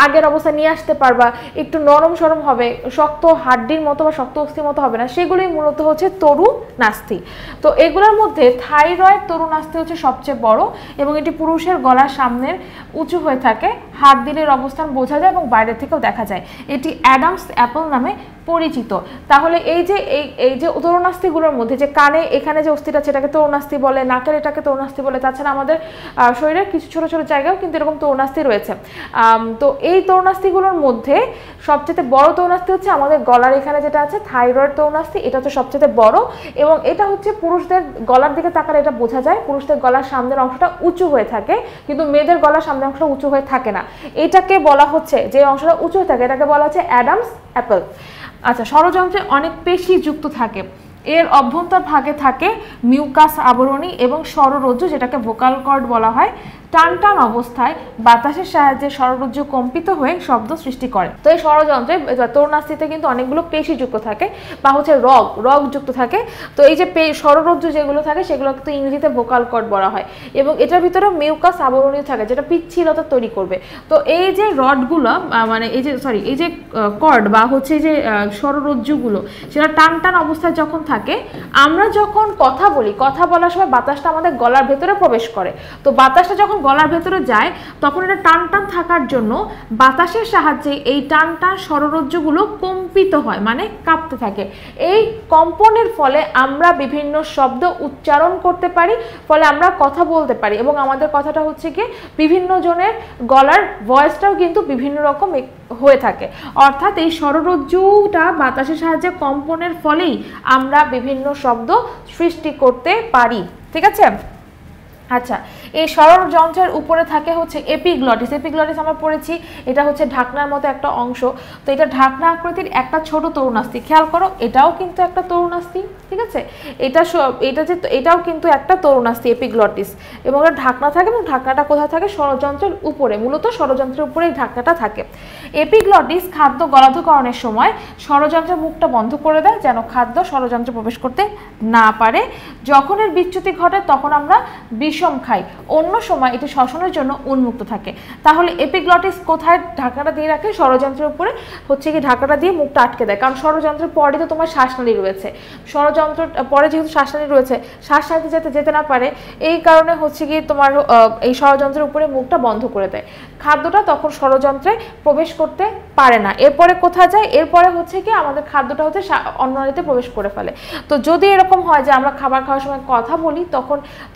আগের অবস্থা নিয়ে আসতে পারবা, একটু নরম সরম হবে, শক্ত হাড্ডির মতো বা শক্ত অস্থির মতো হবে না, সেগুলোই মূলত হচ্ছে তরুণাস্থি। তো এগুলোর মধ্যে থাইরয়েড তরুণাস্থি হচ্ছে সবচেয়ে বড়, এবং এটি পুরুষের গলার সামনের উঁচু হয়ে থাকে, হাত দিলের অবস্থান বোঝা যায় এবং বাইরে থেকেও দেখা যায়। এটি অ্যাডামস অ্যাপল নামে পরিচিত। তাহলে এই যে তরুণাস্থিগুলোর মধ্যে যে কানে এখানে যে অস্থিটা আছে এটাকে তরুণাস্থি বলে, নাকের এটাকে তরুণাস্থি বলে, তাছাড়া আমাদের শরীরের কিছু ছোট ছোট জায়গাও কিন্তু এরকম তরুণাস্থি রয়েছে। তো এই তরুণাস্থিগুলোর মধ্যে সবচেয়ে বড় তরুণাস্থি হচ্ছে আমাদের গলার এখানে যেটা আছে থাইরয়েড তরুণাস্থি, এটা হচ্ছে সবচেয়ে বড় এবং এটা হচ্ছে পুরুষদের গলার দিকে তাকালে এটা বোঝা যায়, পুরুষদের গলার সামনের অংশটা উঁচু হয়ে থাকে কিন্তু মেয়েদের গলার সামনের অংশটা উঁচু হয়ে থাকে না। এটাকে বলা হচ্ছে, যে অংশটা উঁচু হয়ে থাকে এটাকে বলা হচ্ছে অ্যাডামস অ্যাপল। আচ্ছা, স্বরযন্ত্রে অনেক পেশি যুক্ত থাকে। এর অভ্যন্তর ভাগে থাকে মিউকাস আবরণী এবং স্বররজ্জু, যেটাকে ভোকাল কর্ড বলা হয়। টান টান অবস্থায় বাতাসের সাহায্যে স্বররজ্জু কম্পিত হয়ে শব্দ সৃষ্টি করে। তো এই স্বরযন্ত্রে তরুণাস্থিতে কিন্তু অনেকগুলো পেশি যুক্ত থাকে বা হচ্ছে রগ যুক্ত থাকে। তো এই যে স্বররজ্জু যেগুলো থাকে সেগুলো কিন্তু ইংরেজিতে ভোকাল কর্ড বলা হয় এবং এটার ভিতরে মিউকাস আবরণী থাকে যেটা পিচ্ছিলতা তৈরি করবে। তো এই যে রডগুলো মানে এই যে কর্ড বা হচ্ছে এই যে স্বররজ্জুগুলো সেটা টান টান অবস্থায় যখন থাকে, আমরা যখন কথা বলি, কথা বলার সময় বাতাসটা আমাদের গলার ভেতরে প্রবেশ করে। তো বাতাসটা যখন গলার ভেতরে যায় তখন এটা টান টান থাকার জন্য বাতাসের সাহায্যে এই টান টান স্বররজ্জুগুলো কম্পিত হয়, মানে কাঁপতে থাকে। এই কম্পনের ফলে আমরা বিভিন্ন শব্দ উচ্চারণ করতে পারি, ফলে আমরা কথা বলতে পারি এবং আমাদের কথাটা হচ্ছে কি বিভিন্ন জনের গলার ভয়েসটাও কিন্তু বিভিন্ন রকম হয়ে থাকে। অর্থাৎ এই স্বররজ্জুটা বাতাসের সাহায্যে কম্পনের ফলেই আমরা বিভিন্ন শব্দ সৃষ্টি করতে পারি। ঠিক আছে? আচ্ছা, এই স্বরযন্ত্রের উপরে থাকে হচ্ছে এপিগ্লটিস। এপিগ্লটিস আমরা পড়েছি, এটা হচ্ছে ঢাকনার মতো একটা অংশ। তো এটা ঢাকনা আকৃতির একটা ছোট তরুণাস্থি, খেয়াল করো এটাও কিন্তু একটা তরুণাস্থি। ঠিক আছে, এটাও কিন্তু একটা তরুণাস্থি এপিগ্লটিস এবং এটা ঢাকনা থাকে এবং ঢাকনাটা কোথায় থাকে? স্বরযন্ত্রের উপরে, মূলত স্বরযন্ত্রের উপরে এই ঢাকনাটা থাকে। এপিগ্লটিস খাদ্য গলাধকরণের সময় স্বরযন্ত্রের মুখটা বন্ধ করে দেয় যেন খাদ্য স্বরযন্ত্রে প্রবেশ করতে না পারে। যখন এর বিচ্যুতি ঘটে তখন আমরা বিষম খাই, অন্য সময় এটি শ্বসনের জন্য উন্মুক্ত থাকে। তাহলে এপিগ্লটিস কোথায় ঢাকনাটা দিয়ে রাখে? স্বরযন্ত্রের উপরে হচ্ছে কি ঢাকনাটা দিয়ে মুখটা আটকে দেয়, কারণ স্বরযন্ত্রের পরে তো তোমার শ্বাসনালী রয়েছে। স্বরযন্ত্র পরে যেহেতু শ্বাসনালী রয়েছে, শ্বাসনালীতে যাতে যেতে না পারে এই কারণে হচ্ছে কি তোমার এই স্বরযন্ত্রের উপরে মুখটা বন্ধ করে দেয়, খাদ্যটা তখন স্বরযন্ত্রে প্রবেশ করতে পারে না। এরপরে কোথায় যায়? এরপরে হচ্ছে কি আমাদের খাদ্যটা হচ্ছে অন্ননালীতে প্রবেশ করে ফেলে। তো যদি এরকম হয় যে আমরা খাবার খাওয়ার সময় কথা বলি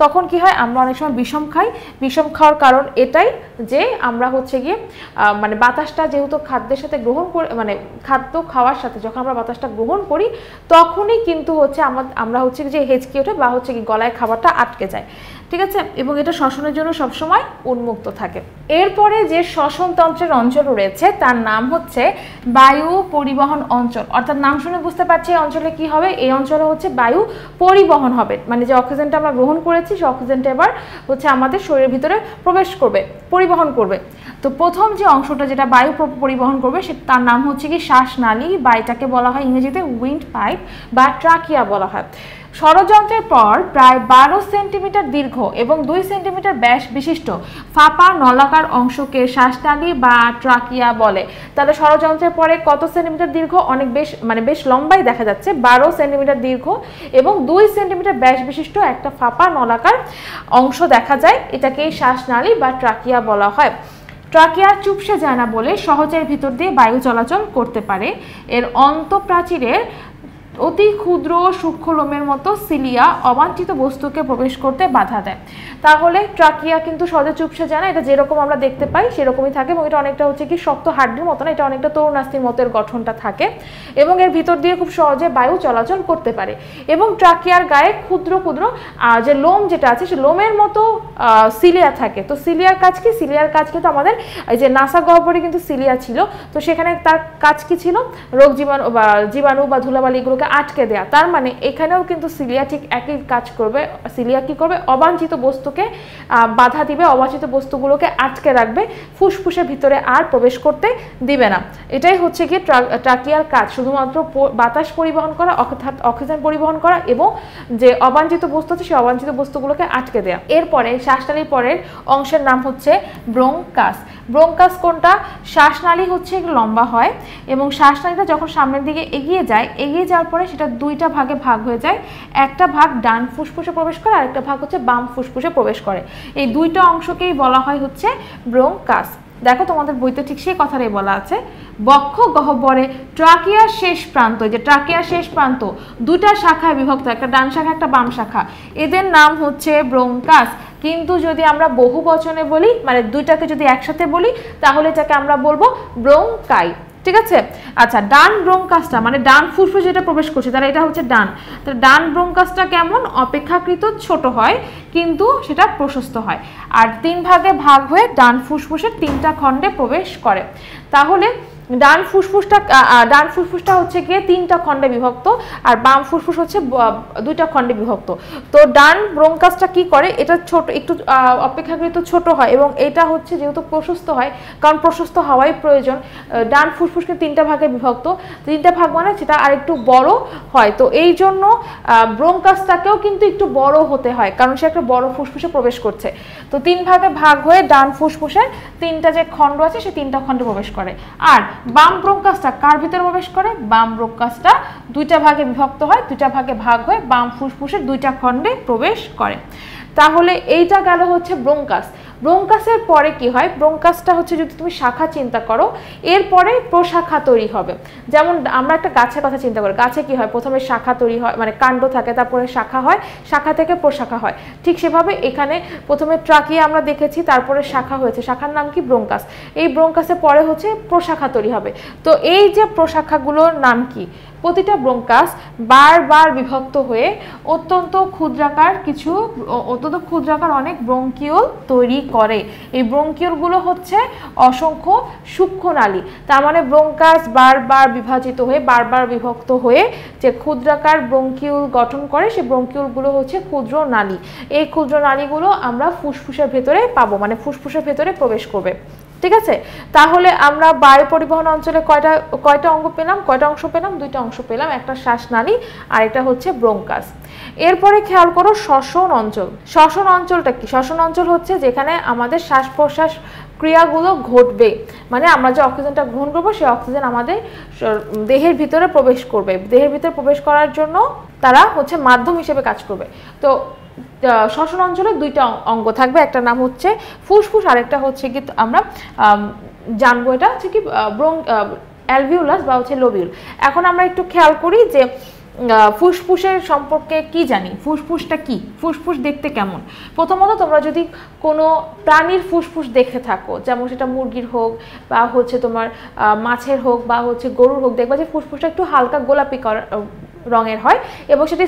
তখন কি হয়? আমরা অনেক সময় বিষম খাই। বিষম খাওয়ার কারণ এটাই যে আমরা হচ্ছে গিয়ে মানে বাতাসটা যেহেতু খাদ্যের সাথে গ্রহণ করে, মানে খাদ্য খাওয়ার সাথে যখন আমরা বাতাসটা গ্রহণ করি তখনই কিন্তু হচ্ছে আমরা হচ্ছে যে হেঁচকি ওঠে বা হচ্ছে কি গলায় খাবারটা আটকে যায়। ঠিক আছে, এবং এটা শ্বসনের জন্য সবসময় উন্মুক্ত থাকে। এরপরে যে শ্বসনতন্ত্রের অঞ্চল রয়েছে তার নাম হচ্ছে বায়ু পরিবহন অঞ্চল। অর্থাৎ নাম শুনে বুঝতে পারছি এই অঞ্চলে কি হবে? এই অঞ্চলে হচ্ছে বায়ু পরিবহন হবে, মানে যে অক্সিজেনটা আমরা গ্রহণ করেছি সেই অক্সিজেনটা এবার হচ্ছে আমাদের শরীরের ভিতরে প্রবেশ করবে, পরিবহন করবে। তো প্রথম যে অংশটা যেটা বায়ু পরিবহন করবে তার নাম হচ্ছে কি শ্বাসনালী, বা এটাকে বলা হয় ইংরেজিতে উইন্ড পাইপ বা ট্রাকিয়া বলা হয়। স্বরযন্ত্রের পর প্রায় 12 সেন্টিমিটার দীর্ঘ এবং 2 সেন্টিমিটার ব্যাস বিশিষ্ট ফাঁপা নলাকার অংশকে শ্বাসনালী বা ট্রাকিয়া বলে। তাহলে স্বরযন্ত্রের পরে কত সেন্টিমিটার দীর্ঘ? অনেক বেশ লম্বাই দেখা যাচ্ছে, 12 সেন্টিমিটার দীর্ঘ এবং 2 সেন্টিমিটার ব্যাস বিশিষ্ট একটা ফাঁপা নলাকার অংশ দেখা যায়, এটাকেই শ্বাসনালী বা ট্রাকিয়া বলা হয়। ট্রাকিয়া চুপসে যায় না বলে সহজের ভিতর দিয়ে বায়ু চলাচল করতে পারে। এর অন্তঃপ্রাচীরের অতি ক্ষুদ্র সূক্ষ্ম লোমের মতো সিলিয়া অবাঞ্ছিত বস্তুকে প্রবেশ করতে বাধা দেয়। তাহলে ট্রাকিয়া কিন্তু সহজে চুপসে যায় না, এটা যেরকম আমরা দেখতে পাই সেরকমই থাকে এবং এটা অনেকটা হচ্ছে কি শক্ত হাড্ডির মতো না, এটা অনেকটা তরুণাস্থির মতো এর গঠনটা থাকে এবং এর ভিতর দিয়ে খুব সহজে বায়ু চলাচল করতে পারে। এবং ট্রাকিয়ার গায়ে ক্ষুদ্র ক্ষুদ্র যে লোম যেটা আছে সে লোমের মতো সিলিয়া থাকে। তো সিলিয়ার কাজ কি? সিলিয়ার কাজ কিন্তু আমাদের এই যে নাসা গহ্বরে কিন্তু সিলিয়া ছিল, তো সেখানে তার কাজ কি ছিল? রোগ জীবাণু বা ধুলাবালি এগুলোকে আটকে দেয়া। তার মানে এখানেও কিন্তু সিলিয়া ঠিক একই কাজ করবে। সিলিয়া কি করবে? অবাঞ্ছিত বস্তুকে বাধা দিবে, অবাঞ্ছিত বস্তুগুলোকে আটকে রাখবে, ফুসফুসের ভিতরে আর প্রবেশ করতে দিবে না। এটাই হচ্ছে কি ট্রাকিয়ার কাজ, শুধুমাত্র বাতাস পরিবহন করা, অর্থাৎ অক্সিজেন পরিবহন করা এবং যে অবাঞ্ছিত বস্তু আছে সেই অবাঞ্ছিত বস্তুগুলোকে আটকে দেয়া। এরপরে শ্বাসনালীর পরের অংশের নাম হচ্ছে ব্রোঙ্কাস। ব্রোঙ্কাস কোনটা? শ্বাসনালী হচ্ছে লম্বা হয় এবং শ্বাসনালীটা যখন সামনের দিকে এগিয়ে যাওয়ার পরে সেটা দুইটা ভাগে ভাগ হয়ে যায়। একটা ভাগ ডান ফুসফুসে প্রবেশ করে, আরেকটা ভাগ হচ্ছে বাম ফুসফুসে প্রবেশ করে। এই দুইটা অংশকেই বলা হয় হচ্ছে ব্রোঙ্কাস। দেখো তোমাদের বইতে ঠিক সেই কথাটাই বলা আছে, বক্ষ গহ্বরে ট্রাকিয়ার শেষ প্রান্ত, যে ট্রাকিয়ার শেষ প্রান্ত দুটা শাখায় বিভক্ত, একটা ডান শাখা একটা বাম শাখা, এদের নাম হচ্ছে ব্রোঙ্কাস। কিন্তু যদি আমরা বহু বচনে বলি, মানে দুইটাকে যদি একসাথে বলি, তাহলে এটাকে আমরা বলবো ব্রোঙ্কাই। ঠিক আছে। আচ্ছা, ডান ব্রোঙ্কাসটা মানে ডান ফুসফুস যেটা প্রবেশ করছে, তাহলে এটা হচ্ছে ডান। তো ডান ব্রোঙ্কাসটা কেমন? অপেক্ষাকৃত ছোট হয় কিন্তু সেটা প্রশস্ত হয়, আর 3 ভাগে ভাগ হয়ে ডান ফুসফুসের 3টা খণ্ডে প্রবেশ করে। তাহলে ডান ফুসফুসটা হচ্ছে গিয়ে 3টা খণ্ডে বিভক্ত, আর বাম ফুসফুস হচ্ছে 2টা খণ্ডে বিভক্ত। তো ডান ব্রোঙ্কাসটা কি করে? এটা ছোট, একটু অপেক্ষাকৃত ছোট হয়, এবং এটা হচ্ছে যেহেতু প্রশস্ত হয়, কারণ প্রশস্ত হওয়াই প্রয়োজন। ডান ফুসফুসকে 3টা ভাগে বিভক্ত, 3টা ভাগ মানে সেটা আরেকটু বড় হয়। তো এই জন্য ব্রোঙ্কাসটাকেও কিন্তু একটু বড় হতে হয়, কারণ সে একটা বড় ফুসফুসে প্রবেশ করছে। তো 3 ভাগে ভাগ হয়ে ডান ফুসফুসের 3টা যে খণ্ড আছে সে 3টা খণ্ডে প্রবেশ করে। আর বাম ব্রোঙ্কাসটা কার ভিতরে প্রবেশ করে? বাম ব্রোঙ্কাসটা 2টা ভাগে বিভক্ত হয়, 2টা ভাগে ভাগ হয়ে বাম ফুসফুসের 2টা খণ্ডে প্রবেশ করে। তাহলে এইটা গেল হচ্ছে ব্রোঙ্কাস। ব্রোঙ্কাসের পরে কি হয়? ব্রোঙ্কাসটা হচ্ছে যদি তুমি শাখা চিন্তা করো, এরপরে প্রশাখা তৈরি হবে। যেমন আমরা একটা গাছের কথা চিন্তা করি, গাছে কি হয়? প্রথমে শাখা তৈরি হয়, মানে কাণ্ড থাকে, তারপরে শাখা হয়, শাখা থেকে প্রশাখা হয়। ঠিক সেভাবে এখানে প্রথমে ট্রাকিয়া আমরা দেখেছি, তারপরে শাখা হয়েছে, শাখার নাম কি? ব্রোঙ্কাস। এই ব্রোঙ্কাসের পরে হচ্ছে প্রশাখা তৈরি হবে। তো এই যে প্রশাখাগুলোর নাম কি? প্রতিটা ব্রোঙ্কাস বারবার বিভক্ত হয়ে অত্যন্ত ক্ষুদ্রাকার অনেক ব্রঙ্কিউল তৈরি করে। এই ব্রঙ্কিউলগুলো হচ্ছে অসংখ্য সূক্ষ্ম নালী। তার মানে ব্রোঙ্কাস বারবার বিভাজিত হয়ে, বারবার বিভক্ত হয়ে যে ক্ষুদ্রাকার ব্রঙ্কিউল গঠন করে, সেই ব্রঙ্কিউলগুলো হচ্ছে ক্ষুদ্র নালী। এই ক্ষুদ্র নালীগুলো আমরা ফুসফুসের ভেতরে পাবো, মানে ফুসফুসের ভেতরে প্রবেশ করবে। ঠিক আছে। তাহলে আমরা বায়ু পরিবহন অঞ্চলে কয়টা অঙ্গ পেলাম? কয়টা অংশ পেলাম? 2টা অংশ পেলাম, একটা শ্বাসনালী আর একটা হচ্ছে ব্রোঙ্কাস। এরপরে খেয়াল করো শ্বসন অঞ্চল। শ্বসন অঞ্চলটা কি? শ্বসন অঞ্চল হচ্ছে যেখানে আমাদের শ্বাস প্রশ্বাস ক্রিয়াগুলো ঘটবে, মানে আমরা যে অক্সিজেনটা গ্রহণ করবো সেই অক্সিজেন আমাদের দেহের ভিতরে প্রবেশ করবে। দেহের ভিতরে প্রবেশ করার জন্য তারা হচ্ছে মাধ্যম হিসেবে কাজ করবে। তো শ্বসন অঞ্চলে 2টা অঙ্গ থাকবে, একটা নাম হচ্ছে ফুসফুস, আরেকটা হচ্ছে কি আমরা জানবো এটা হচ্ছে কি অ্যালভিউলাস বা হচ্ছে লোবিউল। এখন আমরা একটু খেয়াল করি যে ফুসফুসের সম্পর্কে কি জানি। ফুসফুসটা কি? ফুসফুস দেখতে কেমন? প্রথমত তোমরা যদি কোনো প্রাণীর ফুসফুস দেখে থাকো, যেমন সেটা মুরগির হোক বা হচ্ছে তোমার মাছের হোক বা হচ্ছে গরুর হোক, দেখবা যে ফুসফুসটা একটু হালকা গোলাপি রঙের হয় এবং সেটি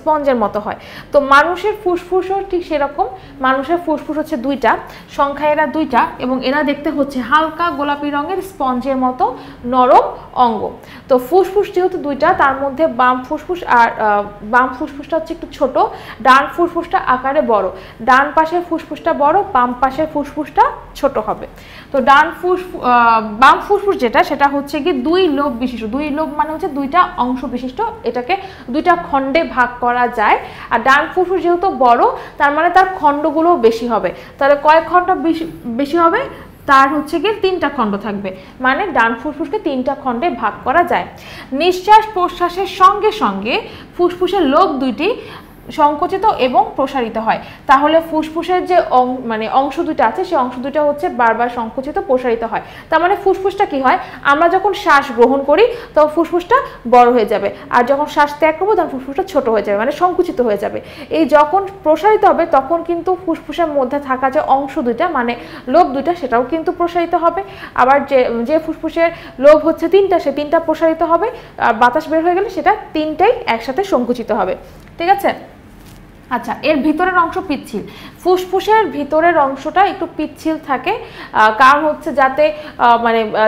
স্পঞ্জের মতো হয়। তো মানুষের ফুসফুসও ঠিক সেরকম। মানুষের ফুসফুস হচ্ছে 2টা, সংখ্যায় এরা 2টা, এবং এরা দেখতে হচ্ছে হালকা গোলাপি রঙের স্পঞ্জের মতো নরম অঙ্গ। তো ফুসফুস যেহেতু 2টা, তার মধ্যে বাম ফুসফুসটা হচ্ছে একটু ছোট, ডান ফুসফুসটা আকারে বড়। ডান পাশের ফুসফুসটা বড়, বাম পাশের ফুসফুসটা ছোট হবে। তো বাম ফুসফুস যেটা, সেটা হচ্ছে কি 2 লোব বিশিষ্ট। 2 লোব মানে হচ্ছে 2টা অংশ বিশিষ্ট, এটাকে 2টা খণ্ডে ভাগ করা যায়। আর ডান ফুসফুস যেহেতু বড়, তার মানে তার খণ্ডগুলো বেশি হবে। তাহলে কয় খণ্ড বেশি হবে? তার হচ্ছে গিয়ে 3টা খণ্ড থাকবে, মানে ডান ফুসফুসকে 3টা খণ্ডে ভাগ করা যায়। নিঃশ্বাস প্রশ্বাসের সঙ্গে সঙ্গে ফুসফুসের লোব 2টি সংকুচিত এবং প্রসারিত হয়। তাহলে ফুসফুসের যে অংশ 2টা আছে, সেই অংশ 2টা হচ্ছে বারবার সংকুচিত প্রসারিত হয়। তার মানে ফুসফুসটা কি হয়? আমরা যখন শ্বাস গ্রহণ করি তখন ফুসফুসটা বড় হয়ে যাবে, আর যখন শ্বাস ত্যাগ করবো তখন ফুসফুসটা ছোট হয়ে যাবে, মানে সংকুচিত হয়ে যাবে। এই যখন প্রসারিত হবে তখন কিন্তু ফুসফুসের মধ্যে থাকা যে অংশ 2টা মানে লোব 2টা, সেটাও কিন্তু প্রসারিত হবে। আবার যে ফুসফুসের লোব হচ্ছে 3টা, সে 3টা প্রসারিত হবে, আর বাতাস বের হয়ে গেলে সেটা 3টাই একসাথে সংকুচিত হবে। ঠিক আছে। আচ্ছা, এর ভিতরের অংশ পিচ্ছিল। ফুসফুসের ভিতরের অংশটা একটু পিচ্ছিল থাকে, কারণ হচ্ছে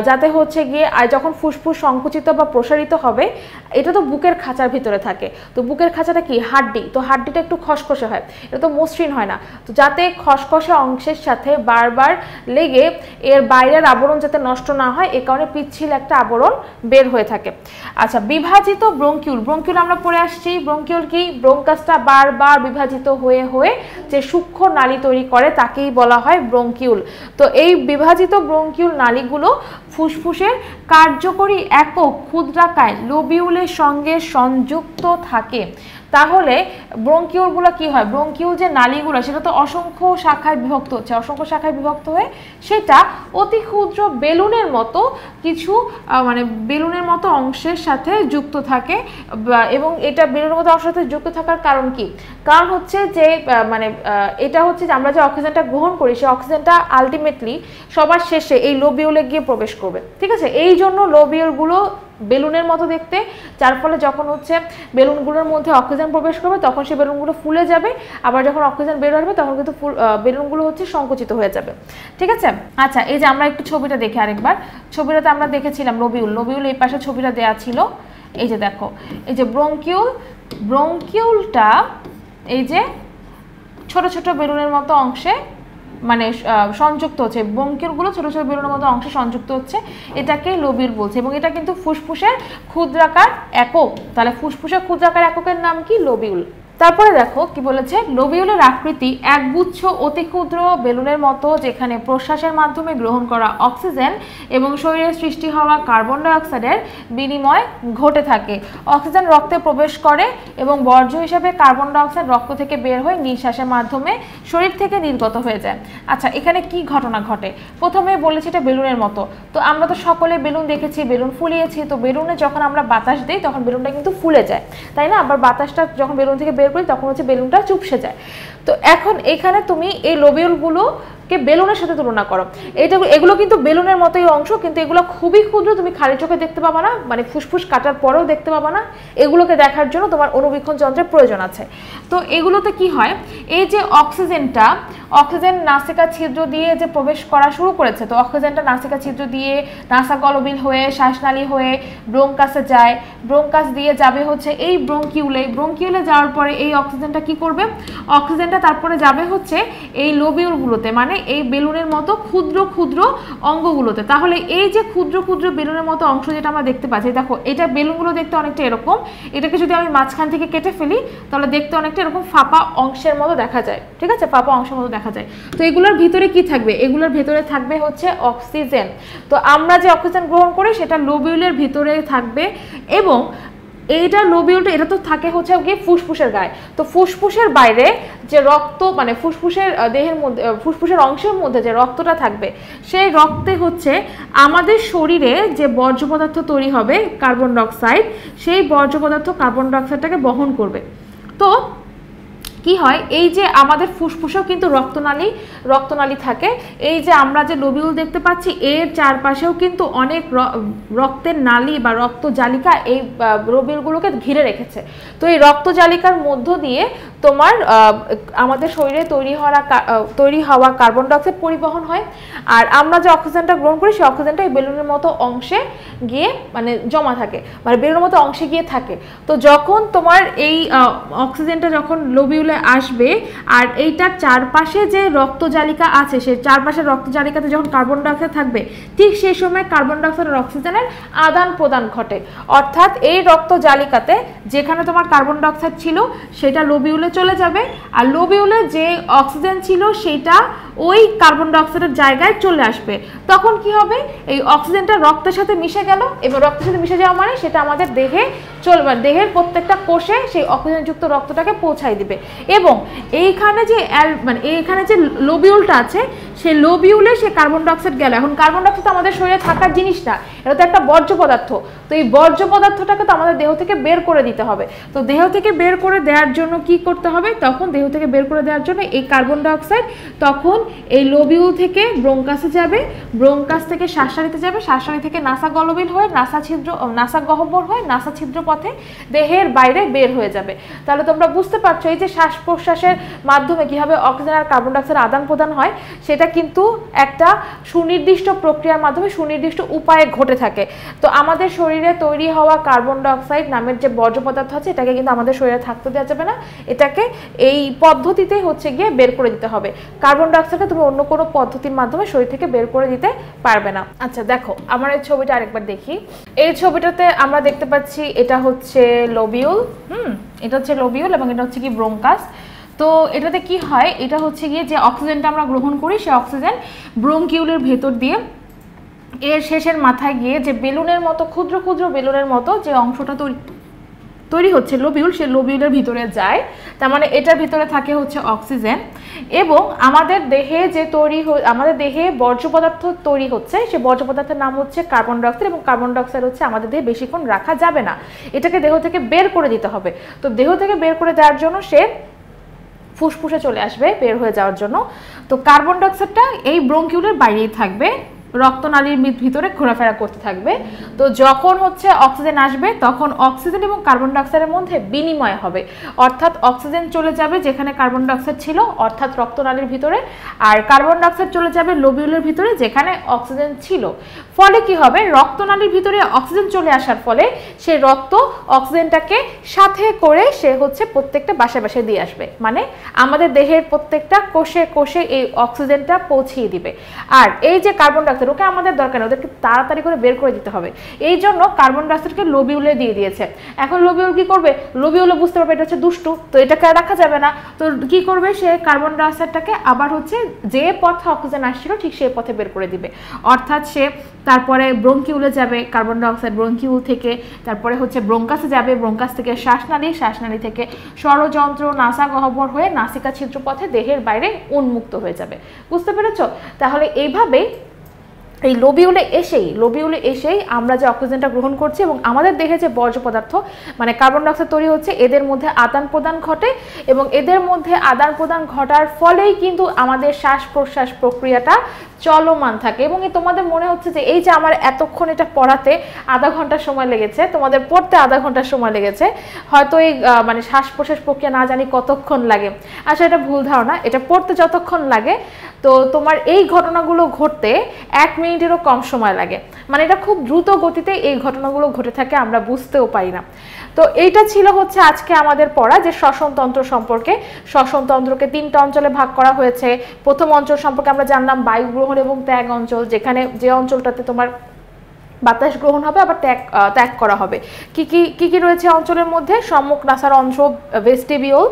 যাতে হচ্ছে গিয়ে যখন ফুসফুস সংকুচিত বা প্রসারিত হবে, এটা তো বুকের খাঁচার ভিতরে থাকে। তো বুকের খাঁচাটা কি? হাড্ডি। তো হাড্ডিটা একটু খসখসে হয়, এটা তো মসৃণ হয় না। তো যাতে খসখসে অংশের সাথে বারবার লেগে এর বাইরের আবরণ যাতে নষ্ট না হয়, এ কারণে পিচ্ছিল একটা আবরণ বের হয়ে থাকে। আচ্ছা, বিভাজিত ব্রঙ্কিউল। ব্রঙ্কিউল আমরা পড়ে আসছি। ব্রঙ্কিউল কি? ব্রঙ্কাসটা বারবার বিভাজিত হয়ে যে সূক্ষ্ম নালী তৈরি করে তাকেই বলা হয় ব্রঙ্কিউল। তো এই বিভাজিত ব্রঙ্কিউল নালীগুলো ফুসফুসের কার্যকরী একক ক্ষুদ্রাকার লোবিউলের সঙ্গে সংযুক্ত থাকে। তাহলে ব্রঙ্কিউলগুলো কি হয়, ব্রঙ্কিউল যে নালীগুলো সেটা তো অসংখ্য শাখায় বিভক্ত হচ্ছে, অসংখ্য শাখায় বিভক্ত হয়ে সেটা অতি ক্ষুদ্র বেলুনের মতো কিছু মানে বেলুনের মতো অংশের সাথে যুক্ত থাকে। এবং এটা বেলুনের মতো অংশের সাথে যুক্ত থাকার কারণ কি, কারণ হচ্ছে যে মানে এটা হচ্ছে যে আমরা যে অক্সিজেনটা গ্রহণ করি সেই অক্সিজেনটা আলটিমেটলি সবার শেষে এই লোবিউলে গিয়ে প্রবেশ করবে, ঠিক আছে। এই জন্য লোবিউলগুলো বেলুনের মতো দেখতে, যার ফলে যখন হচ্ছে বেলুনগুলোর মধ্যে অক্সিজেন প্রবেশ করবে তখন সেই বেলুনগুলো ফুলে যাবে, আবার যখন অক্সিজেন বের আসবে তখন কিন্তু বেলুনগুলো হচ্ছে সংকুচিত হয়ে যাবে, ঠিক আছে। আচ্ছা, এই যে আমরা একটু ছবিটা দেখি আরেকবার। ছবিটাতে আমরা দেখেছিলাম লোবিউল এই পাশে ছবিটা দেয়া ছিল। এই যে দেখো, এই যে ব্রঙ্কিউলটা এই যে ছোট ছোট বেলুনের মতো অংশে মানে সংযুক্ত হচ্ছে, ব্রঙ্কিউলগুলো ছোট ছোট বেলুনের মতো অংশে সংযুক্ত হচ্ছে, এটাকে লোবিউল বলছে। এবং এটা কিন্তু ফুসফুসের ক্ষুদ্রাকার একক, তাহলে ফুসফুসের ক্ষুদ্রাকার এককের নাম কি, লোবিউল। তারপরে দেখো কি বলেছে, লোবিউলের আকৃতি একগুচ্ছ অতি ক্ষুদ্র বেলুনের মতো যেখানে প্রশ্বাসের মাধ্যমে গ্রহণ করা অক্সিজেন এবং শরীরে সৃষ্টি হওয়া কার্বন ডাই অক্সাইডের বিনিময় ঘটে থাকে। অক্সিজেন রক্তে প্রবেশ করে এবং বর্জ্য হিসেবে কার্বন ডাই অক্সাইড রক্ত থেকে বের হয়ে নিঃশ্বাসের মাধ্যমে শরীর থেকে নির্গত হয়ে যায়। আচ্ছা, এখানে কি ঘটনা ঘটে, প্রথমে বলেছি এটা বেলুনের মতো, তো আমরা তো সকলে বেলুন দেখেছি, বেলুন ফুলিয়েছি, তো বেলুনে যখন আমরা বাতাস দিই তখন বেলুনটা কিন্তু ফুলে যায়, তাই না। আবার বাতাসটা যখন বেলুন থেকে বের করি তখন হচ্ছে বেলুনটা চুপসে যায়। তো এখন এখানে তুমি এই লোবিউলগুলোকে বেলুনের সাথে তুলনা করো, এগুলো কিন্তু বেলুনের মতোই অংশ, কিন্তু এগুলো খুবই ক্ষুদ্র, তুমি খালি চোখে দেখতে পাবা না, মানে ফুসফুস কাটার পরেও দেখতে পাবা না, এগুলোকে দেখার জন্য তোমার অনুবীক্ষণ যন্ত্রের প্রয়োজন আছে। তো এগুলোতে কি হয়, এই যে অক্সিজেন নাসিকা ছিদ্র দিয়ে যে প্রবেশ করা শুরু করেছে, তো অক্সিজেনটা নাসিকা ছিদ্র দিয়ে নাসাগলবিল হয়ে শ্বাসনালী হয়ে ব্রঙ্কাসে যায়, ব্রঙ্কাস দিয়ে যাবে হচ্ছে এই ব্রঙ্কিউলে যাওয়ার পরে এই অক্সিজেনটা কি করবে, অক্সিজেনটা তারপরে যাবে হচ্ছে এই লোবিউলগুলোতে, মানে এই বেলুনের মতো ক্ষুদ্র ক্ষুদ্র অঙ্গগুলোতে। তাহলে এই যে ক্ষুদ্র ক্ষুদ্র বেলুনের মতো অংশ যেটা আমরা দেখতে পাচ্ছি, দেখো এটা বেলুনগুলো দেখতে অনেকটা এরকম, এটাকে যদি আমি মাঝখান থেকে কেটে ফেলি তাহলে দেখতে অনেকটা এরকম ফাঁপা অংশের মতো দেখা যায়, ঠিক আছে, ফাঁপা অংশের মতো দেখা যায়। তো এগুলোর ভিতরে কি থাকবে, এগুলোর ভিতরে থাকবে হচ্ছে অক্সিজেন। তো আমরা যে অক্সিজেন গ্রহণ করি সেটা লোবিউলের ভিতরে থাকবে, এবং এইটা লোবিউলটা এটা তো থাকে হচ্ছে গিয়ে ফুসফুসের গায়ে। তো ফুসফুসের বাইরে যে রক্ত, মানে ফুসফুসের দেহের মধ্যে ফুসফুসের অংশের মধ্যে যে রক্তটা থাকবে, সেই রক্তে হচ্ছে আমাদের শরীরে যে বর্জ্য পদার্থ তৈরি হবে কার্বন ডাই অক্সাইড, সেই বর্জ্য পদার্থ কার্বন ডাই অক্সাইডটাকে বহন করবে। তো কি হয়, এই যে আমাদের ফুসফুসেও কিন্তু রক্তনালী থাকে, এই যে আমরা যে লোবিউল দেখতে পাচ্ছি এর চারপাশেও কিন্তু অনেক রক্তের নালী বা রক্তজালিকা এই লোবিউলগুলোকে ঘিরে রেখেছে। তো এই রক্তজালিকার মধ্য দিয়ে তোমার আমাদের শরীরে তৈরি হওয়া কার্বন ডাই অক্সাইড পরিবহন হয়, আর আমরা যে অক্সিজেনটা গ্রহণ করি সেই অক্সিজেনটা এই বেলুনের মতো অংশে গিয়ে মানে জমা থাকে, মানে বেলুনের মতো অংশে গিয়ে থাকে। তো যখন তোমার এই অক্সিজেনটা যখন লোবিউলে আসবে আর এইটার চারপাশে যে রক্তজালিকা আছে সেই চারপাশের রক্তজালিকাতে যখন কার্বন ডাই অক্সাইড থাকবে, ঠিক সেই সময় কার্বন ডাই অক্সাইড আর অক্সিজেনের আদান প্রদান ঘটে। অর্থাৎ এই রক্তজালিকাতে যেখানে তোমার কার্বন ডাই অক্সাইড ছিল সেটা লোবিউলে চলে যাবে, আর লোবিউলে যে অক্সিজেন ছিল সেটা ওই কার্বন ডাই অক্সাইডের জায়গায় চলে আসবে। তখন কি হবে, এই অক্সিজেনটা রক্তের সাথে মিশে গেল, এবং রক্তের সাথে মিশে যাওয়া মানে সেটা আমাদের দেহে চলবে, দেহের প্রত্যেকটা কোষে সেই অক্সিজেনযুক্ত রক্তটাকে পৌঁছায় দিবে। এবং এইখানে যে লোবিউলটা আছে সেই লোবিউলে সে কার্বন ডাই অক্সাইড গেল। এখন কার্বন ডাই অক্সাইড আমাদের শরীরে থাকার জিনিস না, এটা তো একটা বর্জ্য পদার্থ। তো এই বর্জ্য পদার্থটাকে তো আমাদের দেহ থেকে বের করে দিতে হবে। তো দেহ থেকে বের করে দেওয়ার জন্য কি করতে হবে, তখন দেহ থেকে বের করে দেওয়ার জন্য এই কার্বন ডাই অক্সাইড তখন এই লোবিউল থেকে ব্রঙ্কাসে যাবে, ব্রঙ্কাস থেকে শ্বাসনালীতে যাবে, শ্বাসনালী থেকে নাসাগলবিল হয়ে নাসাগহ্বর হয়ে নাসা ছিদ্র পথে দেহের বাইরে বের হয়ে যাবে। তাহলে তোমরা বুঝতে পারছো এই যে শ্বাস প্রশ্বাসের মাধ্যমে কিভাবে অক্সিজেন আর কার্বন ডাই অক্সাইড আদান প্রদান হয়, সেটা কিন্তু একটা সুনির্দিষ্ট প্রক্রিয়ার মাধ্যমে সুনির্দিষ্ট উপায়ে ঘটে থাকে। তো আমাদের শরীরে তৈরি হওয়া কার্বন ডাই অক্সাইড নামের যে বর্জ্য পদার্থ আছে এটাকে কিন্তু আমাদের শরীরে থাকতে দেওয়া যাবে না, এটাকে এই পদ্ধতিতে হচ্ছে গিয়ে বের করে দিতে হবে। কার্বন ডাই অক্সাইডকে তুমি অন্য কোনো পদ্ধতির মাধ্যমে শরীর থেকে বের করে দিতে পারবে না। আচ্ছা দেখো, আমার এই ছবিটা আরেকবার দেখি। এই ছবিটাতে আমরা দেখতে পাচ্ছি এটা হচ্ছে লোবিউল, এটা হচ্ছে লোবিউল এবং এটা হচ্ছে কি ব্রঙ্কাস। তো এটাতে কি হয়, এটা হচ্ছে গিয়ে যে অক্সিজেনটা আমরা গ্রহণ করি সেই অক্সিজেন ব্রঙ্কিউলের ভেতর দিয়ে এর শেষের মাথায় গিয়ে যে বেলুনের মতো ক্ষুদ্র ক্ষুদ্র বেলুনের মতো যে অংশটা তৈরি হচ্ছে লোবিউল, সেই লোবিউলের ভিতরে যায়। তার মানে এটার ভিতরে থাকে হচ্ছে অক্সিজেন, এবং আমাদের দেহে যে আমাদের দেহে বর্জ্য পদার্থ তৈরি হচ্ছে, সেই বর্জ্য পদার্থের নাম হচ্ছে কার্বন ডাইঅক্সাইড, এবং কার্বন ডাইঅক্সাইড হচ্ছে আমাদের দেহে বেশিক্ষণ রাখা যাবে না, এটাকে দেহ থেকে বের করে দিতে হবে। তো দেহ থেকে বের করে দেওয়ার জন্য সে ফুসফুসে চলে আসবে বের হয়ে যাওয়ার জন্য। তো কার্বন ডাইঅক্সাইডটা এই ব্রঙ্কিউলের বাইরেই থাকবে, রক্তনালীর ভিতরে ঘোরাফেরা করতে থাকবে। তো যখন হচ্ছে অক্সিজেন আসবে, তখন অক্সিজেন এবং কার্বন ডাইঅক্সাইডের মধ্যে বিনিময় হবে, অর্থাৎ অক্সিজেন চলে যাবে যেখানে কার্বন ডাইঅক্সাইড ছিল, অর্থাৎ রক্তনালীর ভিতরে, আর কার্বন ডাইঅক্সাইড চলে যাবে লোবিউলের ভিতরে যেখানে অক্সিজেন ছিল। ফলে কি হবে, রক্তনালীর ভিতরে অক্সিজেন চলে আসার ফলে সে রক্ত অক্সিজেনটাকে সাথে করে সে হচ্ছে প্রত্যেকটা বাসায় বাসায় দিয়ে আসবে, মানে আমাদের দেহের প্রত্যেকটা কোষে কোষে এই অক্সিজেনটা পৌঁছিয়ে দিবে। আর এই যে কার্বন ডাইঅক্সাইড, ওকে আমাদের দরকার নেই, ওদেরকে তাড়াতাড়ি করে বের করে দিতে হবে, এই জন্য কার্বন ডাইঅক্সাইডকে লোবিউলে দিয়ে দিয়েছে। এখন লোবিউল কি করবে, লোবিউলে বুঝতে পারবে এটা হচ্ছে দুষ্টু, তো এটাকে রাখা যাবে না, তো কি করবে, সে কার্বন ডাইঅক্সাইডটাকে আবার হচ্ছে যে পথে অক্সিজেন আসছিল ঠিক সেই পথে বের করে দিবে। অর্থাৎ সে তারপরে ব্রঙ্কিউলে যাবে কার্বন ডাইঅক্সাইড, ব্রঙ্কিউল থেকে তারপরে হচ্ছে ব্রঙ্কাসে যাবে, ব্রঙ্কাস থেকে শ্বাসনালী, শ্বাসনালী থেকে ষড়যন্ত্র, নাসা গহ্বর হয়ে নাসিকা ছিদ্র পথে দেহের বাইরে উন্মুক্ত হয়ে যাবে। বুঝতে পেরেছো? তাহলে এইভাবেই এই লোবিউলে এসেই আমরা যে অক্সিজেনটা গ্রহণ করছি এবং আমাদের দেহে যে বর্জ্য পদার্থ মানে কার্বন ডাইঅক্সাইড তৈরি হচ্ছে, এদের মধ্যে আদান প্রদান ঘটে, এবং এদের মধ্যে আদান প্রদান ঘটার ফলেই কিন্তু আমাদের শ্বাস প্রশ্বাস প্রক্রিয়াটা চলমান থাকে। এবং তোমাদের মনে হচ্ছে যে এই যে আমার এতক্ষণ এটা পড়াতে আধা ঘন্টা সময় লেগেছে, তোমাদের পড়তে আধা ঘন্টা সময় লেগেছে, হয়তো এই মানে শ্বাস প্রশ্বাস প্রক্রিয়া না জানি কতক্ষণ লাগে। আসলে এটা ভুল ধারণা, এটা পড়তে যতক্ষণ লাগে তো তোমার এই ঘটনাগুলো ঘটতে 1 মিনিটেরও কম সময় লাগে, মানে এটা খুব দ্রুত গতিতে এই ঘটনাগুলো ঘটে থাকে, আমরা বুঝতেও পারি না। তো এইটা ছিল হচ্ছে আজকে আমাদের পড়া যে শ্বসনতন্ত্র সম্পর্কে। শ্বসনতন্ত্রকে 3টা অঞ্চলে ভাগ করা হয়েছে। প্রথম অঞ্চল সম্পর্কে আমরা জানলাম বায়ু গ্রহণ এবং ত্যাগ অঞ্চল, যেখানে যে অঞ্চলটাতে তোমার বাতাস গ্রহণ হবে আবার ত্যাগ করা হবে। কি কি রয়েছে অঞ্চলের মধ্যে, সম্মুখ নাসার অংশ, ভেস্টিবিউল,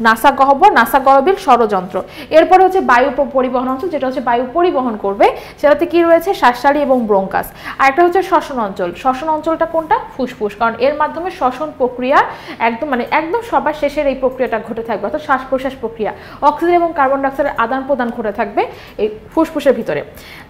নাসা গহ্বর, নাসা গহ্বর, ষড়যন্ত্র। এরপরে হচ্ছে বায়ু পরিবহন অঞ্চল, যেটা হচ্ছে বায়ু পরিবহন করবে, সেটাতে কি রয়েছে, শ্বাসনালী এবং ব্রঙ্কাস। আর একটা হচ্ছে শ্বসন অঞ্চল। শ্বসন অঞ্চলটা কোনটা, ফুসফুস, কারণ এর মাধ্যমে শ্বসন প্রক্রিয়া একদম সবার শেষের এই প্রক্রিয়াটা ঘটে থাকবে, অর্থাৎ শ্বাস প্রশ্বাস প্রক্রিয়া, অক্সিজেন এবং কার্বন ডাইঅক্সাইডের আদান প্রদান ঘটে থাকবে এই ফুসফুসের ভিতরে।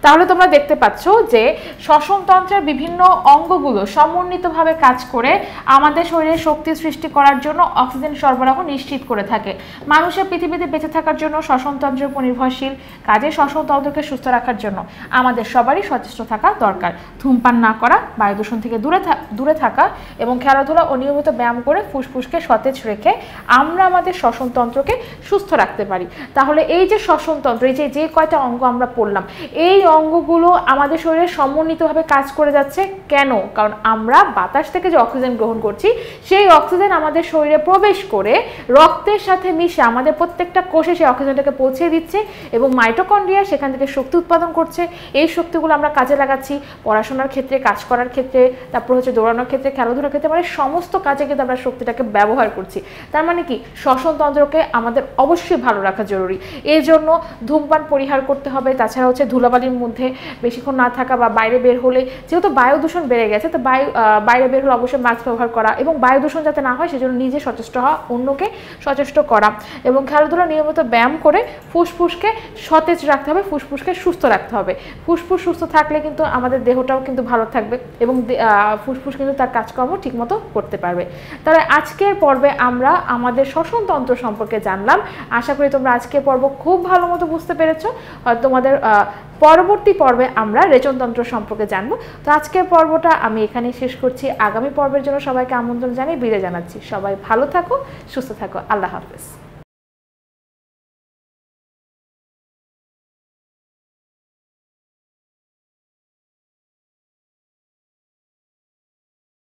তাহলে তোমরা দেখতে পাচ্ছ যে শ্বসনতন্ত্রের বিভিন্ন অঙ্গগুলো সমন্বিতভাবে কাজ করে আমাদের শরীরে শক্তি সৃষ্টি করার জন্য অক্সিজেন সরবরাহ নিশ্চিত করে থাকে। মানুষের পৃথিবীতে বেঁচে থাকার জন্য শ্বসনতন্ত্রের উপর নির্ভরশীল, কাজে শ্বসনতন্ত্রকে সুস্থ রাখার জন্য আমাদের সবারই সচেষ্ট থাকা দরকার। ধূমপান না করা, বায়ু দূষণ থেকে দূরে থাকা এবং খেলাধুলা ও নিয়মিত ব্যায়াম করে ফুসফুসকে সতেজ রেখে আমরা আমাদের শ্বসনতন্ত্রকে সুস্থ রাখতে পারি। তাহলে এই যে শ্বসনতন্ত্র, এই যে কয়টা অঙ্গ আমরা পড়লাম, এই অঙ্গগুলো আমাদের শরীরে সমন্বিতভাবে কাজ করে যাচ্ছে। কেন? কারণ আমরা বাতাস থেকে যে অক্সিজেন গ্রহণ করছি, সেই অক্সিজেন আমাদের শরীরে প্রবেশ করে রক্তের সাথে মিশে আমাদের প্রত্যেকটা কোষে সেই অক্সিজেনটাকে পৌঁছে দিচ্ছে, এবং মাইটোকন্ড্রিয়া সেখান থেকে শক্তি উৎপাদন করছে। এই শক্তিগুলো আমরা কাজে লাগাচ্ছি পড়াশোনার ক্ষেত্রে, কাজ করার ক্ষেত্রে, তারপর হচ্ছে দৌড়ানোর ক্ষেত্রে, খেলাধুলার ক্ষেত্রে, মানে সমস্ত কাজে কিন্তু আমরা শক্তিটাকে ব্যবহার করছি। তার মানে কি, শ্বসনতন্ত্রকে আমাদের অবশ্যই ভালো রাখা জরুরি। এই জন্য ধূমপান পরিহার করতে হবে। তাছাড়া হচ্ছে ধুলাবালির মধ্যে বেশিক্ষণ না থাকা, বা বাইরে বের হলে, যেহেতু বায়ু দূষণ বেড়ে গেছে, তো বাইরে বের হলে অবশ্যই মাস্ক ব্যবহার করা, এবং বায়ু দূষণ যাতে না হয় সেজন্য নিজে সচেষ্ট হওয়া, অন্যকে সচেষ্ট করা, এবং খেলাধুলা নিয়মিত ব্যায়াম করে ফুসফুসকে সতেজ রাখতে হবে, ফুসফুসকে সুস্থ রাখতে হবে। ফুসফুস সুস্থ থাকলে কিন্তু আমাদের দেহটাও কিন্তু ভালো থাকবে, এবং ফুসফুস কিন্তু তার কাজকর্ম ঠিকমতো করতে পারবে। তাহলে আজকের পর্বে আমরা আমাদের শ্বসনতন্ত্র সম্পর্কে জানলাম। আশা করি তোমরা আজকের পর্ব খুব ভালো মতো বুঝতে পেরেছো। তোমাদের পরবর্তী পর্বে আমরা রেচনতন্ত্র সম্পর্কে জানবো। তো আজকের পর্বটা আমি এখানে শেষ করছি। আগামী পর্বের জন্য সবাইকে আমন্ত্রণ জানিয়ে বিদায় জানাচ্ছি। সবাই ভালো থাকো, সুস্থ থাকো। আল্লাহ হাফেজ।